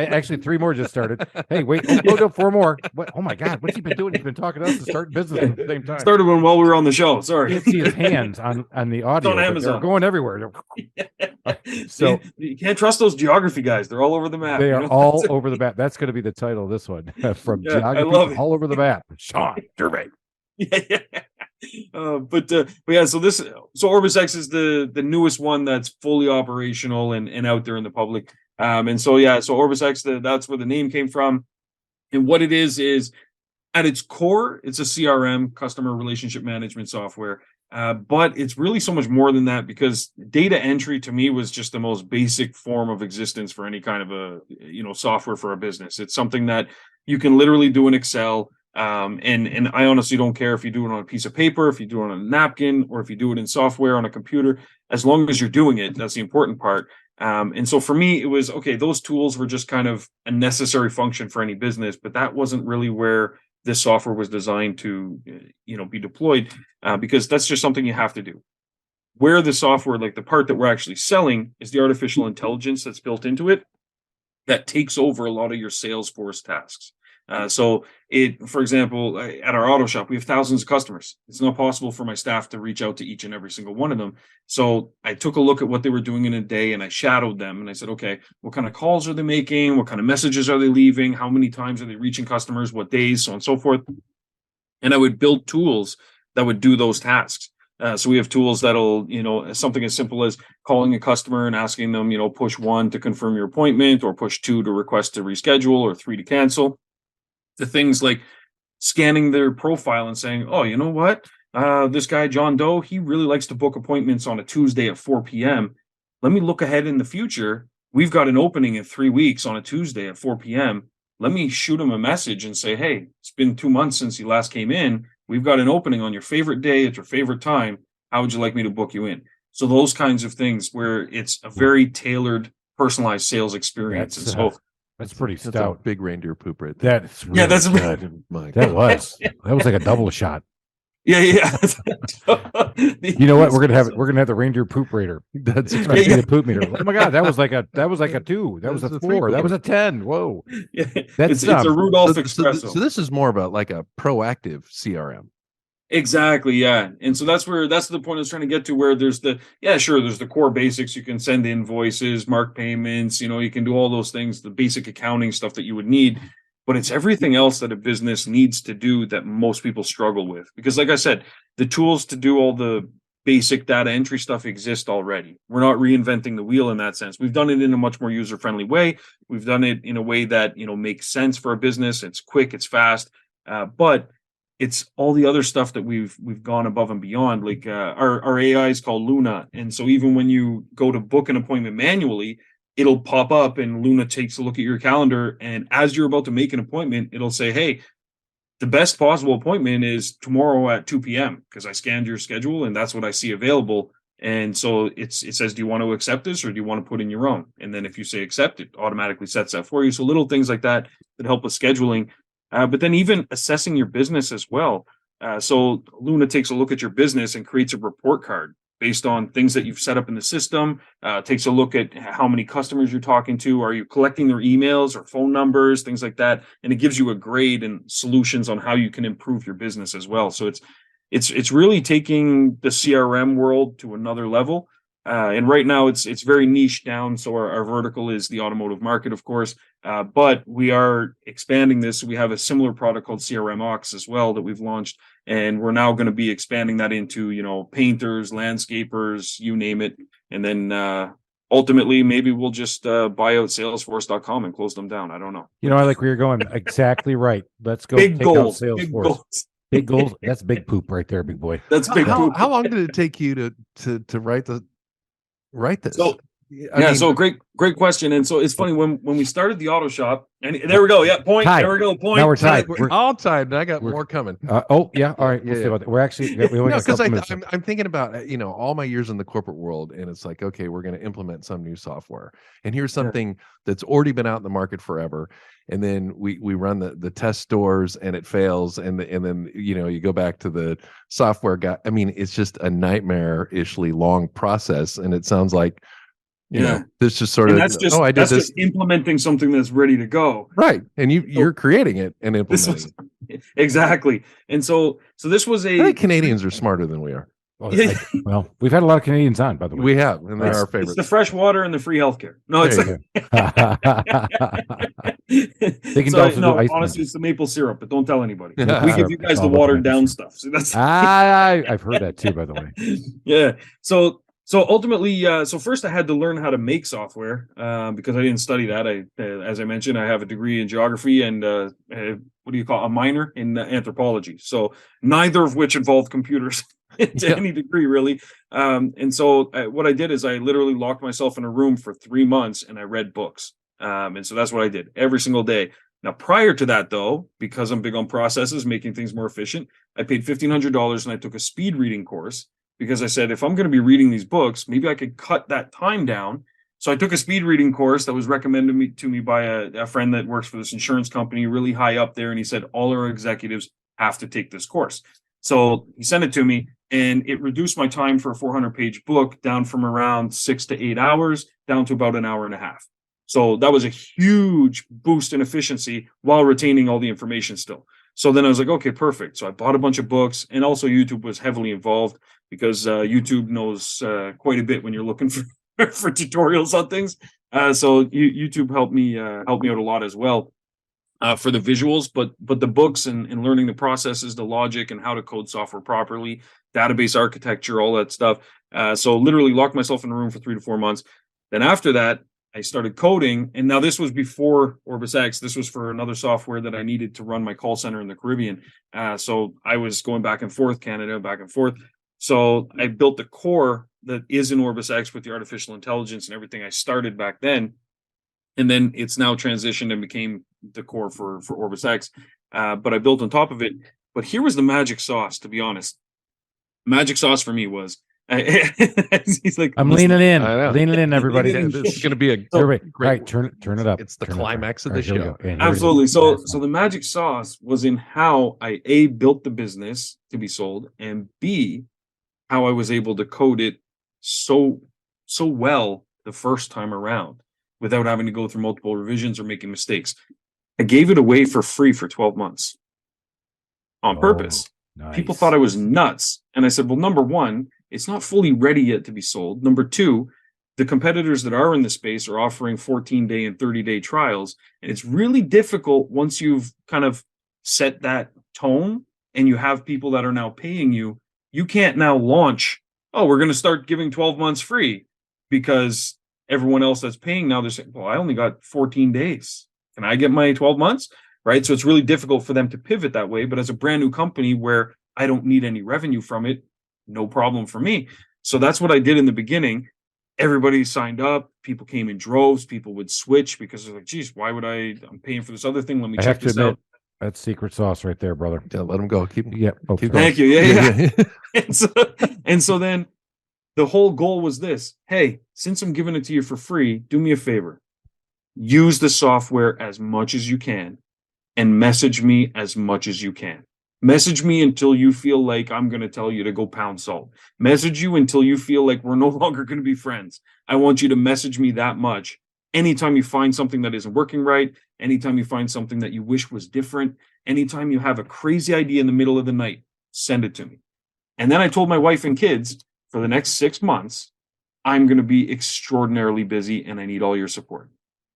actually 3 more just started. Hey, wait. No, 4 more. What? Oh my God, what's he been doing? He's been talking to us to start business at the same time. Started one while we were on the show. Sorry. You can't see his hands on the audio. It's on Amazon. They're going everywhere. So you can't trust those geography guys. They're all over the map. They are all over the map. That's going to be the title of this one. From geography all over the map. Shawn, Gervais. Yeah. But yeah, so Orbis X is the newest one that's fully operational and out there in the public. And so Orbis X, that's where the name came from. And what it is at its core, it's a CRM, customer relationship management software. But it's really so much more than that, because data entry to me was just the most basic form of existence for any kind of a, software for a business. It's something that you can literally do in Excel. And I honestly don't care if you do it on a piece of paper, if you do it on a napkin, or if you do it in software on a computer, as long as you're doing it. That's the important part. And so for me, it was, okay, those tools were just kind of a necessary function for any business, but that wasn't really where this software was designed to, be deployed, because that's just something you have to do. Where the software, like the part that we're actually selling, is the artificial intelligence that's built into it that takes over a lot of your Salesforce tasks. So for example, at our auto shop, we have thousands of customers. It's not possible for my staff to reach out to each and every single one of them. So I took a look at what they were doing in a day, and I shadowed them, and I said, okay, what kind of calls are they making? What kind of messages are they leaving? How many times are they reaching customers? What days? So on and so forth. And I would build tools that would do those tasks. So we have tools that'll, something as simple as calling a customer and asking them, push 1 to confirm your appointment, or push 2 to request to reschedule, or 3 to cancel. The things like scanning their profile and saying, oh, you know what? This guy, John Doe, he really likes to book appointments on a Tuesday at 4 p.m. Let me look ahead in the future. We've got an opening in 3 weeks on a Tuesday at 4 p.m. Let me shoot him a message and say, hey, it's been 2 months since you last came in. We've got an opening on your favorite day at your favorite time. How would you like me to book you in? So those kinds of things where it's a very tailored, personalized sales experience. That's pretty That's stout. a big reindeer poop right there. That's really that's good. My That God. was like a double shot. Yeah. You know what? We're gonna have the reindeer poop raider. That's It's gonna be the poop meter. Oh my God, that was like a 2. That was a 4. That was a 10. Whoa. Yeah. That's It's a Rudolph so espresso. this is more about like a proactive CRM. Exactly, yeah. And so that's the point I was trying to get to, where there's there's the core basics. You can send invoices, mark payments, you can do all those things, the basic accounting stuff that you would need. But it's everything else that a business needs to do that most people struggle with. Because like I said, the tools to do all the basic data entry stuff exist already. We're not reinventing the wheel in that sense. We've done it in a much more user-friendly way. We've done it in a way that, makes sense for a business. It's quick, it's fast, but it's all the other stuff that we've gone above and beyond. Like our AI is called Luna, and so even when you go to book an appointment manually, it'll pop up, and Luna takes a look at your calendar, and as you're about to make an appointment, it'll say, "Hey, the best possible appointment is tomorrow at 2 p.m. because I scanned your schedule and that's what I see available." And so it says, "Do you want to accept this, or do you want to put in your own?" And then if you say accept, it automatically sets that for you. So little things like that help with scheduling. But then even assessing your business as well. So Luna takes a look at your business and creates a report card based on things that you've set up in the system, takes a look at how many customers you're talking to. Are you collecting their emails or phone numbers, things like that? And it gives you a grade and solutions on how you can improve your business as well. So it's really taking the CRM world to another level. And right now it's very niche down. So our vertical is the automotive market, of course, but we are expanding this. We have a similar product called CRM Ox as well that we've launched, and we're now going to be expanding that into, painters, landscapers, you name it. And then ultimately, maybe we'll just buy out Salesforce.com and close them down. I don't know. I like where you're going. Exactly right. Let's go. Big take goals. Out Salesforce. Big goals. Big goals. That's big poop right there, big boy. That's big poop. How long did it take you to write this? So so great question. And so it's funny, when we started the auto shop, and there we go. Yeah, point. Tied. There we go. Point. Now we're tied. We're all tied, and I got more coming. Oh yeah, all right. We'll see about that. We're actually we only got a couple minutes. I'm thinking about all my years in the corporate world, and it's like, okay, we're going to implement some new software, and here's something that's already been out in the market forever, and then we run the test stores and it fails, and then you go back to the software guy. I mean, it's just a nightmare-ishly long process, and it sounds like this just sort of that's just implementing something that's ready to go, right? And you're creating it and implementing it. Exactly. And so this was I think Canadians are smarter than we are. Well, we've had a lot of Canadians on, by the way. We have, and they're our favorites. It's the fresh water and the free healthcare. No, it's they can also do ice honestly, it's the maple syrup, but don't tell anybody. We give you guys the watered down stuff. So that's I've heard that too, by the way. Yeah. So ultimately, so first I had to learn how to make software because I didn't study that. As I mentioned, I have a degree in geography and a minor in anthropology. So neither of which involve computers. to any degree, really. And so what I did is I literally locked myself in a room for 3 months and I read books. And so that's what I did every single day. Now, prior to that, though, because I'm big on processes, making things more efficient, I paid $1,500 and I took a speed reading course because I said, if I'm going to be reading these books, maybe I could cut that time down. So I took a speed reading course that was recommended to me by a friend that works for this insurance company, really high up there. And he said, all our executives have to take this course. So he sent it to me and it reduced my time for a 400-page book down from around 6 to 8 hours down to about an hour and a half. So that was a huge boost in efficiency while retaining all the information still. So then I was like, okay, perfect. So I bought a bunch of books, and also YouTube was heavily involved because YouTube knows quite a bit when you're looking for tutorials on things. So YouTube helped me out a lot as well for the visuals, but the books and learning the processes, the logic, and how to code software properly, database architecture, all that stuff. So literally locked myself in a room for 3 to 4 months. Then after that, I started coding, and now this was before Orbis X. This was for another software that I needed to run my call center in the Caribbean. So I was going back and forth, Canada, back and forth. So I built the core that is in Orbis X with the artificial intelligence and everything I started back then. And then it's now transitioned and became the core for Orbis X. But I built on top of it. But here was the magic sauce, to be honest. Magic sauce for me was, he's like, I'm leaning in, everybody. This is going to be a great. Right, turn it up. It's the climax of the show. Absolutely. So the magic sauce was in how I built the business to be sold, and B, how I was able to code it so well the first time around without having to go through multiple revisions or making mistakes. I gave it away for free for 12 months on purpose. Nice. People thought I was nuts. And I said, well, number one, it's not fully ready yet to be sold. Number two, the competitors that are in the space are offering 14-day and 30-day trials. And it's really difficult once you've kind of set that tone and you have people that are now paying you. You can't now launch, we're going to start giving 12 months free because everyone else that's paying now, they're saying, well, I only got 14 days. Can I get my 12 months? Right. So it's really difficult for them to pivot that way. But as a brand new company where I don't need any revenue from it, no problem for me. So that's what I did in the beginning. Everybody signed up. People came in droves. People would switch because they're like, geez, why would I'm paying for this other thing? Let me check this out. That's secret sauce right there, brother. Yeah, let them go. Keep Thank going. you. Yeah. and so then the whole goal was this. Hey, since I'm giving it to you for free, do me a favor. Use the software as much as you can and message me as much as you can. Message me until you feel like I'm going to tell you to go pound salt. Message you until you feel like we're no longer going to be friends. I want you to message me that much. Anytime you find something that isn't working right, anytime you find something that you wish was different, anytime you have a crazy idea in the middle of the night, send it to me. And then I told my wife and kids, for the next 6 months, I'm going to be extraordinarily busy and I need all your support.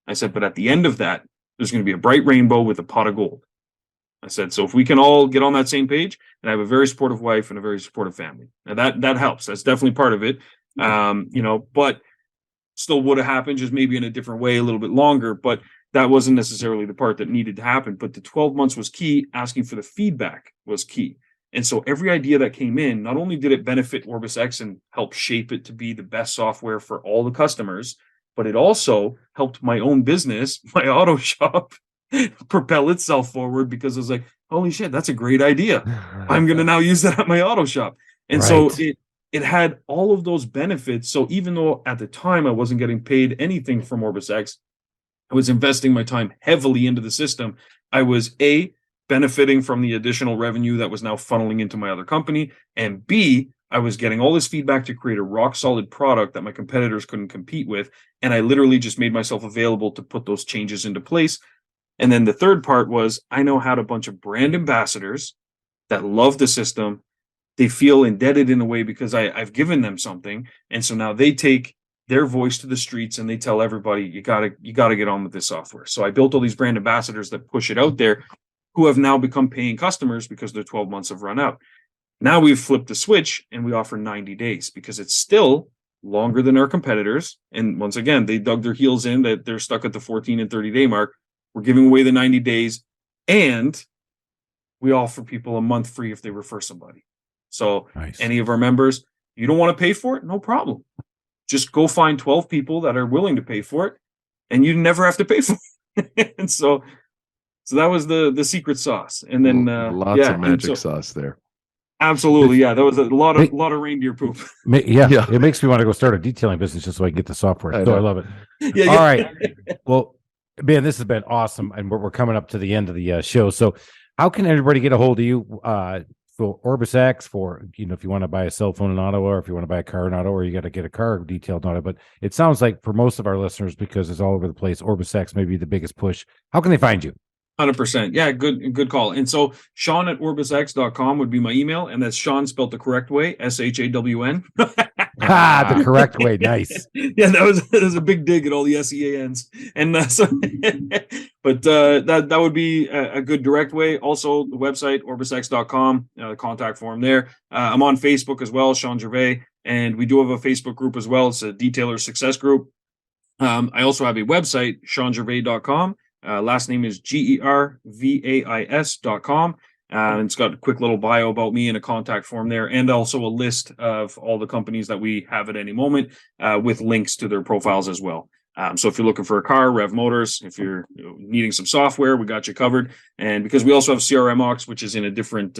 I said, but at the end of that, there's going to be a bright rainbow with a pot of gold. I said, so if we can all get on that same page, and I have a very supportive wife and a very supportive family. Now that helps. That's definitely part of it. But still would have happened just maybe in a different way, a little bit longer, but that wasn't necessarily the part that needed to happen. But the 12 months was key. Asking for the feedback was key. And so every idea that came in, not only did it benefit Orbis X and help shape it to be the best software for all the customers, but it also helped my own business, my auto shop, propel itself forward because I was like, holy shit, that's a great idea. I'm going to now use that at my auto shop. And so it had all of those benefits. So even though at the time I wasn't getting paid anything from Orbis X, I was investing my time heavily into the system. I was benefiting from the additional revenue that was now funneling into my other company. And B, I was getting all this feedback to create a rock solid product that my competitors couldn't compete with. And I literally just made myself available to put those changes into place. And then the third part was I now had a bunch of brand ambassadors that love the system. They feel indebted in a way because I've given them something. And so now they take their voice to the streets and they tell everybody, you gotta get on with this software. So I built all these brand ambassadors that push it out there who have now become paying customers because their 12 months have run out. Now we've flipped the switch and we offer 90 days because it's still longer than our competitors. And once again, they dug their heels in that they're stuck at the 14 and 30-day mark. We're giving away the 90 days and we offer people a month free if they refer somebody. So Nice. any of our members, you don't want to pay for it, no problem. Just go find 12 people that are willing to pay for it, and you never have to pay for it. And so that was the secret sauce. And then lots of magic sauce there. Absolutely, yeah. There was a lot of reindeer poop. Yeah, it makes me want to go start a detailing business just so I can get the software. I love it. Yeah. All right. Well, man, this has been awesome, and we're coming up to the end of the show. So, how can everybody get a hold of you for Orbis X? For if you want to buy a cell phone in Ottawa, or if you want to buy a car in Ottawa, or you got to get a car detailed in Ottawa. But it sounds like for most of our listeners, because it's all over the place, Orbis X may be the biggest push. How can they find you? 100%. Yeah, good call. And so Shawn at orbisx.com would be my email, and that's Shawn spelled the correct way, SHAWN. The correct way. Nice. Yeah, that was a big dig at all the SEANs. And but that would be a good direct way. Also, the website, orbisx.com, contact form there. I'm on Facebook as well, Shawn Gervais, and we do have a Facebook group as well. It's a detailer success group. I also have a website, ShawnGervais.com. Last name is GERVAIS.com. It's got a quick little bio about me and a contact form there, and also a list of all the companies that we have at any moment with links to their profiles as well. So if you're looking for a car, Rev Motors, if you're needing some software, we got you covered. And because we also have CRM Ox, which is in a different,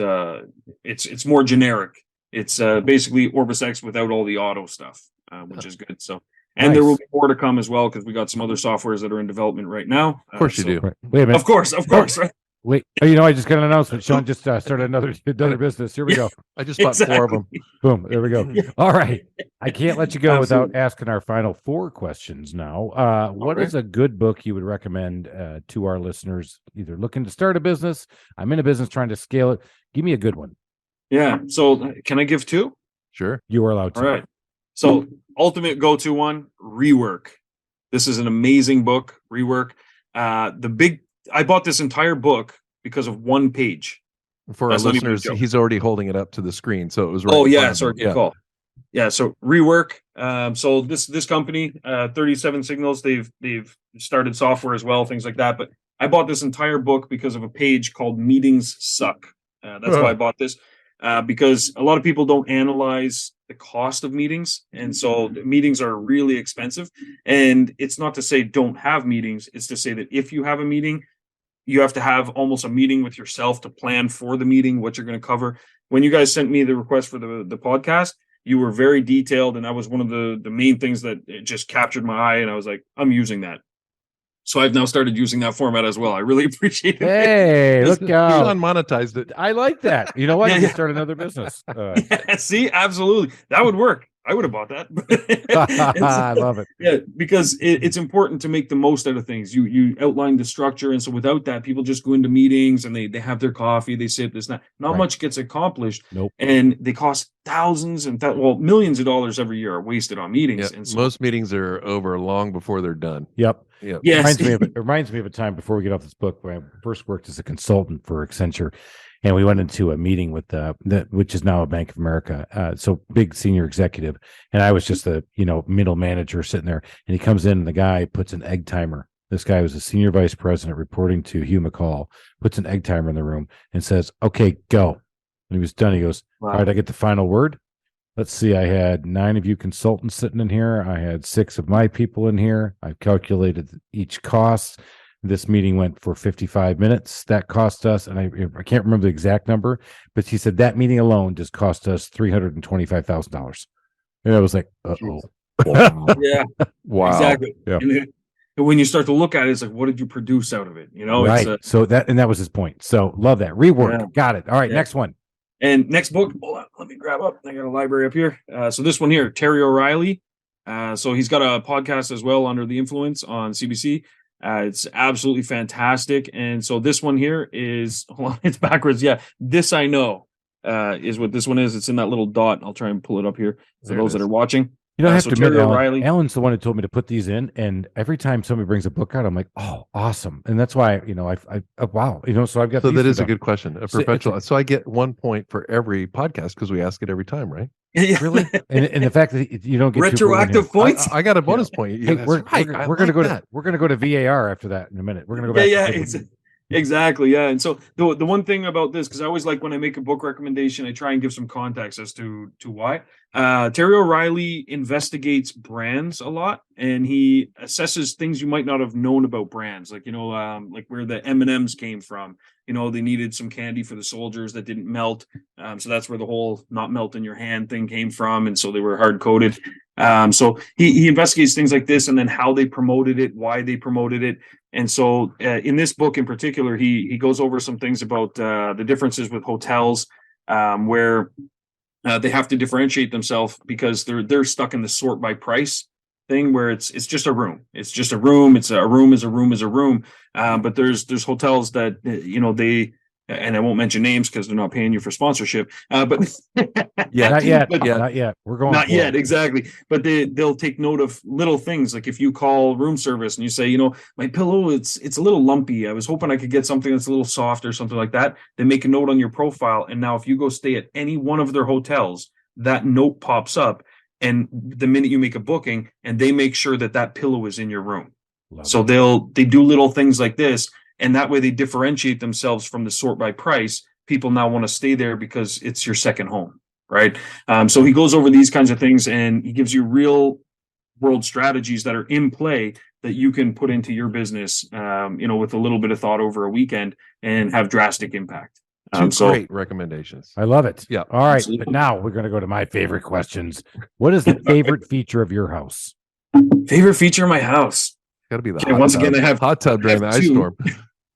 it's more generic. It's basically Orbis X without all the auto stuff, which is good. So. And nice. There will be more to come as well, because we got some other softwares that are in development right now. Of course you do. Right. Wait a minute. Of course, right? Wait, I just got an announcement. Shawn just started another business. Here we go. I just bought 4 of them. Boom. There we go. Yeah. All right. I can't let you go Absolutely. without asking our final 4 questions now. What is a good book you would recommend to our listeners, either looking to start a business? I'm in a business trying to scale it. Give me a good one. Yeah. So can I give 2? Sure. You are allowed to. All right. So ultimate go-to one, Rework. This is an amazing book, Rework. I bought this entire book because of one page. For our listeners, he's already holding it up to the screen, so it was right. Oh yeah, sorry, good call. Yeah, so Rework. So this company, 37 Signals, they've started software as well, things like that. But I bought this entire book because of a page called Meetings Suck. That's why I bought this. Because a lot of people don't analyze the cost of meetings. And so meetings are really expensive. And it's not to say don't have meetings. It's to say that if you have a meeting, you have to have almost a meeting with yourself to plan for the meeting, what you're going to cover. When you guys sent me the request for the podcast, you were very detailed. And that was one of the main things that it just captured my eye. And I was like, I'm using that. So I've now started using that format as well. I really appreciate it. Hey, look out. Sean monetized it. I like that. You know what? You can start another business. Yeah, see, absolutely. That would work. I would have bought that. I love it. Yeah, because it's important to make the most out of things. You outline the structure. And so without that, people just go into meetings and they have their coffee, they sit, not right. much gets accomplished. Nope. And they cost thousands and millions of dollars every year are wasted on meetings. Yep. And so, most meetings are over long before they're done. Yep. Yes. It reminds me of a time before we get off this book when I first worked as a consultant for Accenture, and we went into a meeting with which is now a Bank of America, so big senior executive, and I was just a middle manager sitting there, and he comes in and the guy puts an egg timer. This guy was a senior vice president reporting to Hugh McCall, puts an egg timer in the room and says, "Okay, go." When he was done, he goes, Wow. "All right, I get the final word. Let's see, I had 9 of you consultants sitting in here. I had 6 of my people in here. I've calculated each cost. This meeting went for 55 minutes. That cost us," and I can't remember the exact number, but he said that meeting alone just cost us $325,000. And I was like, uh-oh. Wow. Yeah. Wow. Exactly. Yeah. And when you start to look at it, it's like, what did you produce out of it? Right. So that was his point. So love that. Rework. Yeah. Got it. All right. Yeah. Next one. And next book, hold on, let me grab up. I got a library up here. So this one here, Terry O'Reilly. So he's got a podcast as well, Under the Influence, on CBC. It's absolutely fantastic. And so this one here is, hold on, it's backwards. Yeah, This I Know is what this one is. It's in that little dot. I'll try and pull it up here for those that are watching. You know, I have so to admit, Terry O'Reilly. Alan's the one who told me to put these in, and every time somebody brings a book out, I'm like, "Oh, awesome!" And that's why, wow, so I've got. So these that is them. a good question. A perpetual. So I get 1 point for every podcast because we ask it every time, right? Yeah. Really? and the fact that you don't get retroactive points. I got a bonus point. Hey, we're gonna go to VAR after that in a minute. We're gonna go back. Yeah. Exactly. Yeah. And so the one thing about this, because I always like when I make a book recommendation, I try and give some context as to why. Terry O'Reilly investigates brands a lot, and he assesses things you might not have known about brands, like like where the M&Ms came from. They needed some candy for the soldiers that didn't melt, so that's where the whole not melt in your hand thing came from, and so they were hard coated. So he investigates things like this, and then how they promoted it, why they promoted it. And so in this book in particular, he goes over some things about the differences with hotels, where they have to differentiate themselves because they're stuck in the sort by price thing, where it's just a room. It's just a room. It's a room is a room is a room. But there's hotels that they, and I won't mention names because they're not paying you for sponsorship. But yeah, not yet. Not yet. We're going. Not yet, exactly. But they'll take note of little things, like if you call room service and you say, my pillow, it's a little lumpy. I was hoping I could get something that's a little soft or something like that. They make a note on your profile, and now if you go stay at any one of their hotels, that note pops up, and the minute you make a booking, and they make sure that pillow is in your room. So they do little things like this, and that way they differentiate themselves from the sort by price. People now want to stay there because it's your second home, right? So he goes over these kinds of things, and he gives you real world strategies that are in play that you can put into your business, with a little bit of thought over a weekend and have drastic impact. Great recommendations. I love it. Yeah. All right. Absolutely. But now we're going to go to my favorite questions. What is the favorite feature of your house? Favorite feature of my house? Got to be the hot once tub. Again, I have hot tub during the ice storm.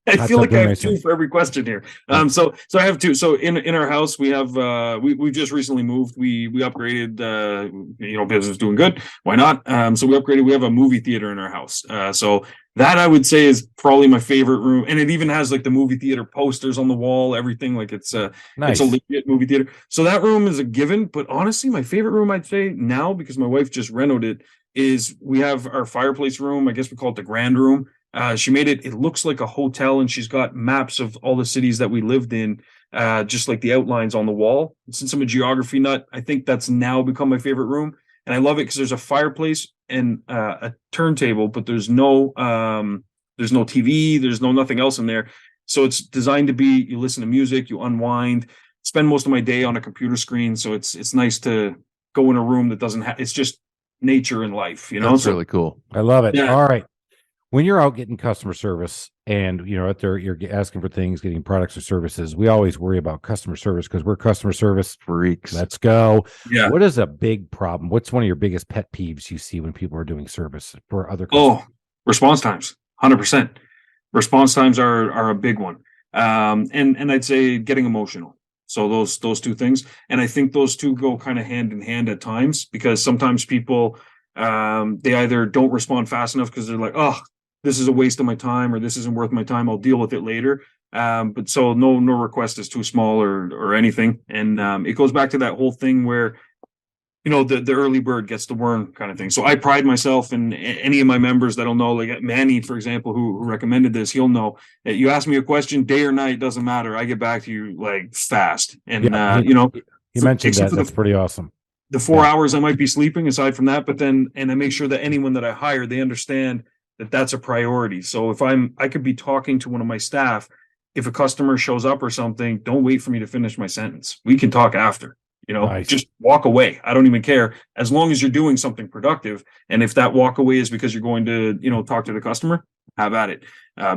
I feel like I have two for every question here. So I have two. So in our house, we have we've just recently moved. We upgraded. Business is doing good. Why not? So we upgraded. We have a movie theater in our house. So that I would say is probably my favorite room, and it even has like the movie theater posters on the wall, everything. Like it's nice. It's a legit movie theater. So that room is a given. But honestly, my favorite room, I'd say now, because my wife just renovated, is we have our fireplace room. I guess we call it the grand room. She made it looks like a hotel, and she's got maps of all the cities that we lived in, just like the outlines on the wall. And since I'm a geography nut, I think that's now become my favorite room. And I love it because there's a fireplace and a turntable, but there's no TV, there's nothing else in there. So it's designed to be, you listen to music, you unwind, spend most of my day on a computer screen. So it's nice to go in a room that doesn't have, it's just nature and life, That's really cool. I love it. Yeah. All right. When you're out getting customer service and out there, you're asking for things, getting products or services, we always worry about customer service because we're customer service freaks. Let's go. Yeah. What is a big problem? What's one of your biggest pet peeves you see when people are doing service for other customers? Response times. 100%. Response times are a big one. And I'd say getting emotional. So those two things. And I think those two go kind of hand in hand at times, because sometimes people, they either don't respond fast enough because they're like, oh, this is a waste of my time, or this isn't worth my time. I'll deal with it later. But so no request is too small or anything. And it goes back to that whole thing where, the early bird gets the worm kind of thing. So I pride myself, in any of my members that'll know, like Manny, for example, who recommended this, he'll know that you ask me a question, day or night, doesn't matter. I get back to you like fast. And, he mentioned that. That's pretty awesome. The 4 hours I might be sleeping aside from that, but then, and I make sure that anyone that I hire, they understand that that's a priority. So if I could be talking to one of my staff, if a customer shows up or something, don't wait for me to finish my sentence. We can talk after. Nice. Just walk away. I don't even care, as long as you're doing something productive. And if that walk away is because you're going to, talk to the customer, have at it.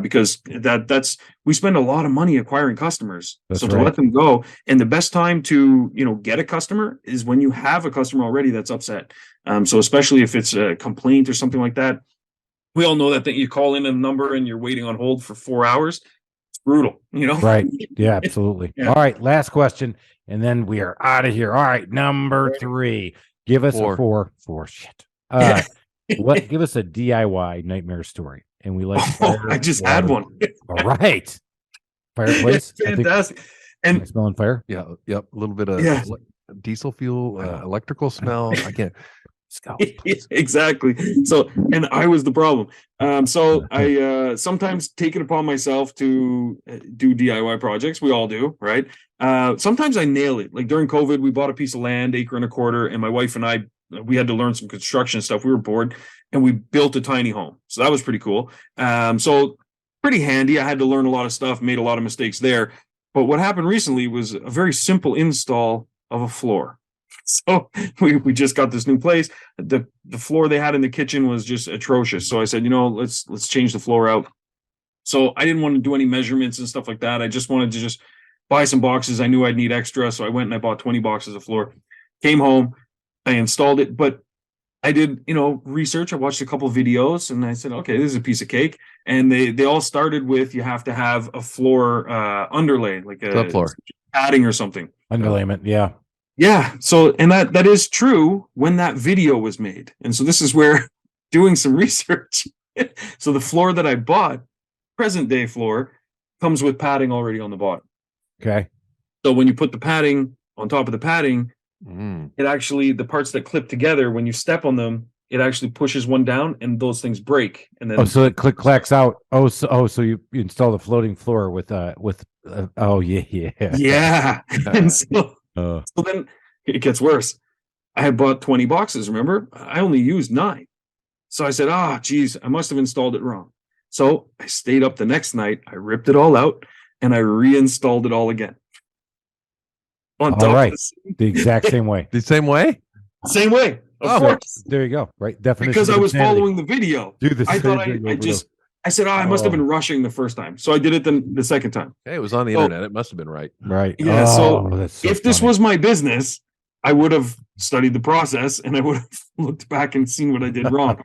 Because that's we spend a lot of money acquiring customers. That's so right. To let them go, and the best time to, get a customer is when you have a customer already that's upset. So especially if it's a complaint or something like that, we all know that you call in a number and you're waiting on hold for 4 hours. It's brutal, Right. Yeah, absolutely. Yeah. All right. Last question. And then we are out of here. All right. Number 3. Give us a 4. Shit. Give us a DIY nightmare story. And we like I just had one. All right. Fireplace. Fantastic. And smelling fire. Yeah. Yep. A little bit of diesel fuel, electrical smell. I can't. Exactly. So, and I was the problem. So I sometimes take it upon myself to do DIY projects. We all do, right? Sometimes I nail it. Like during COVID, we bought a piece of land, 1.25 acres, and my wife and I, we had to learn some construction stuff. We were bored, and we built a tiny home. So that was pretty cool. So pretty handy. I had to learn a lot of stuff, made a lot of mistakes there. But what happened recently was a very simple install of a floor. So we just got this new place. The floor they had in the kitchen was just atrocious. So I said, let's change the floor out. So I didn't want to do any measurements and stuff like that. I just wanted to just buy some boxes. I knew I'd need extra. So I went and I bought 20 boxes of floor, came home, I installed it. But I did, research. I watched a couple of videos and I said, okay, this is a piece of cake. And they all started with, you have to have a floor underlay, like a subfloor padding or something. Underlayment. Yeah. Yeah. So, and that is true when that video was made. And so this is where doing some research. So the floor that I bought, present day floor, comes with padding already on the bottom. Okay. So when you put the padding on top of the padding, it actually, the parts that clip together, when you step on them, it actually pushes one down and those things break. And then so it clacks out. So you install the floating floor with yeah. Yeah. And so then it gets worse. I had bought 20 boxes, remember? I only used 9. So I said, geez, I must have installed it wrong. So I stayed up the next night, I ripped it all out, and I reinstalled it all again. On top of the exact same way. The same way? Same way. Of course. There you go. Right. Definition. Because I was following the video. I thought I said, I must have been rushing the first time. So I did it the second time. Hey, it was on the internet. It must have been right. Right. Yeah. So if this was my business, I would have studied the process and I would have looked back and seen what I did wrong.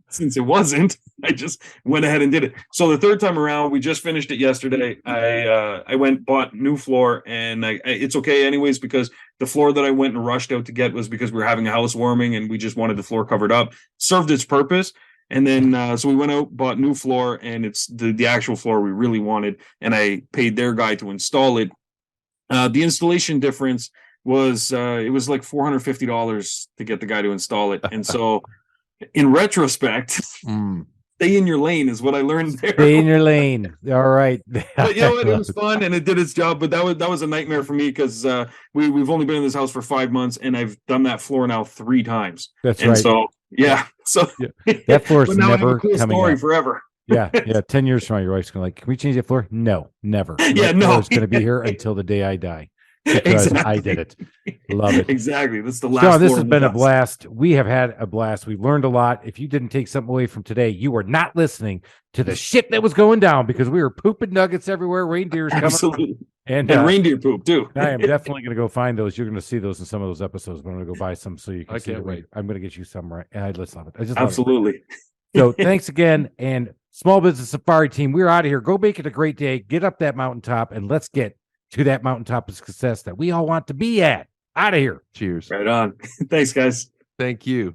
Since it wasn't, I just went ahead and did it. So the third time around, we just finished it yesterday. I bought new floor, and it's okay anyways, because the floor that I went and rushed out to get was because we were having a housewarming and we just wanted the floor covered up. Served its purpose. And then so we went out, bought new floor, and it's the actual floor we really wanted. And I paid their guy to install it. The installation difference was it was like $450 to get the guy to install it. And so in retrospect, stay in your lane is what I learned there. Stay in your lane. All right. But it was fun and it did its job. But that was a nightmare for me because we've only been in this house for 5 months and I've done that floor now 3 times. That's right. So that floor's never coming story up. Forever. Yeah. 10 years from now, your wife's gonna can we change that floor? No, never. It's gonna be here until the day I die. Because I did it. Love it. Exactly. That's the last. Shawn, this has been a blast. We have had a blast. We've learned a lot. If you didn't take something away from today, you were not listening to the shit that was going down because we were pooping nuggets everywhere. Reindeers coming. Absolutely. And reindeer poop too. I am definitely going to go find those. You're going to see those in some of those episodes. But I'm going to go buy some so you can see it. Wait. I'm going to get you some. Right. I just love it. I just absolutely. Love it. So thanks again. And Small Business Safari team, we're out of here. Go make it a great day. Get up that mountaintop and let's get to that mountaintop of success that we all want to be at. Out of here. Cheers. Right on. Thanks, guys. Thank you.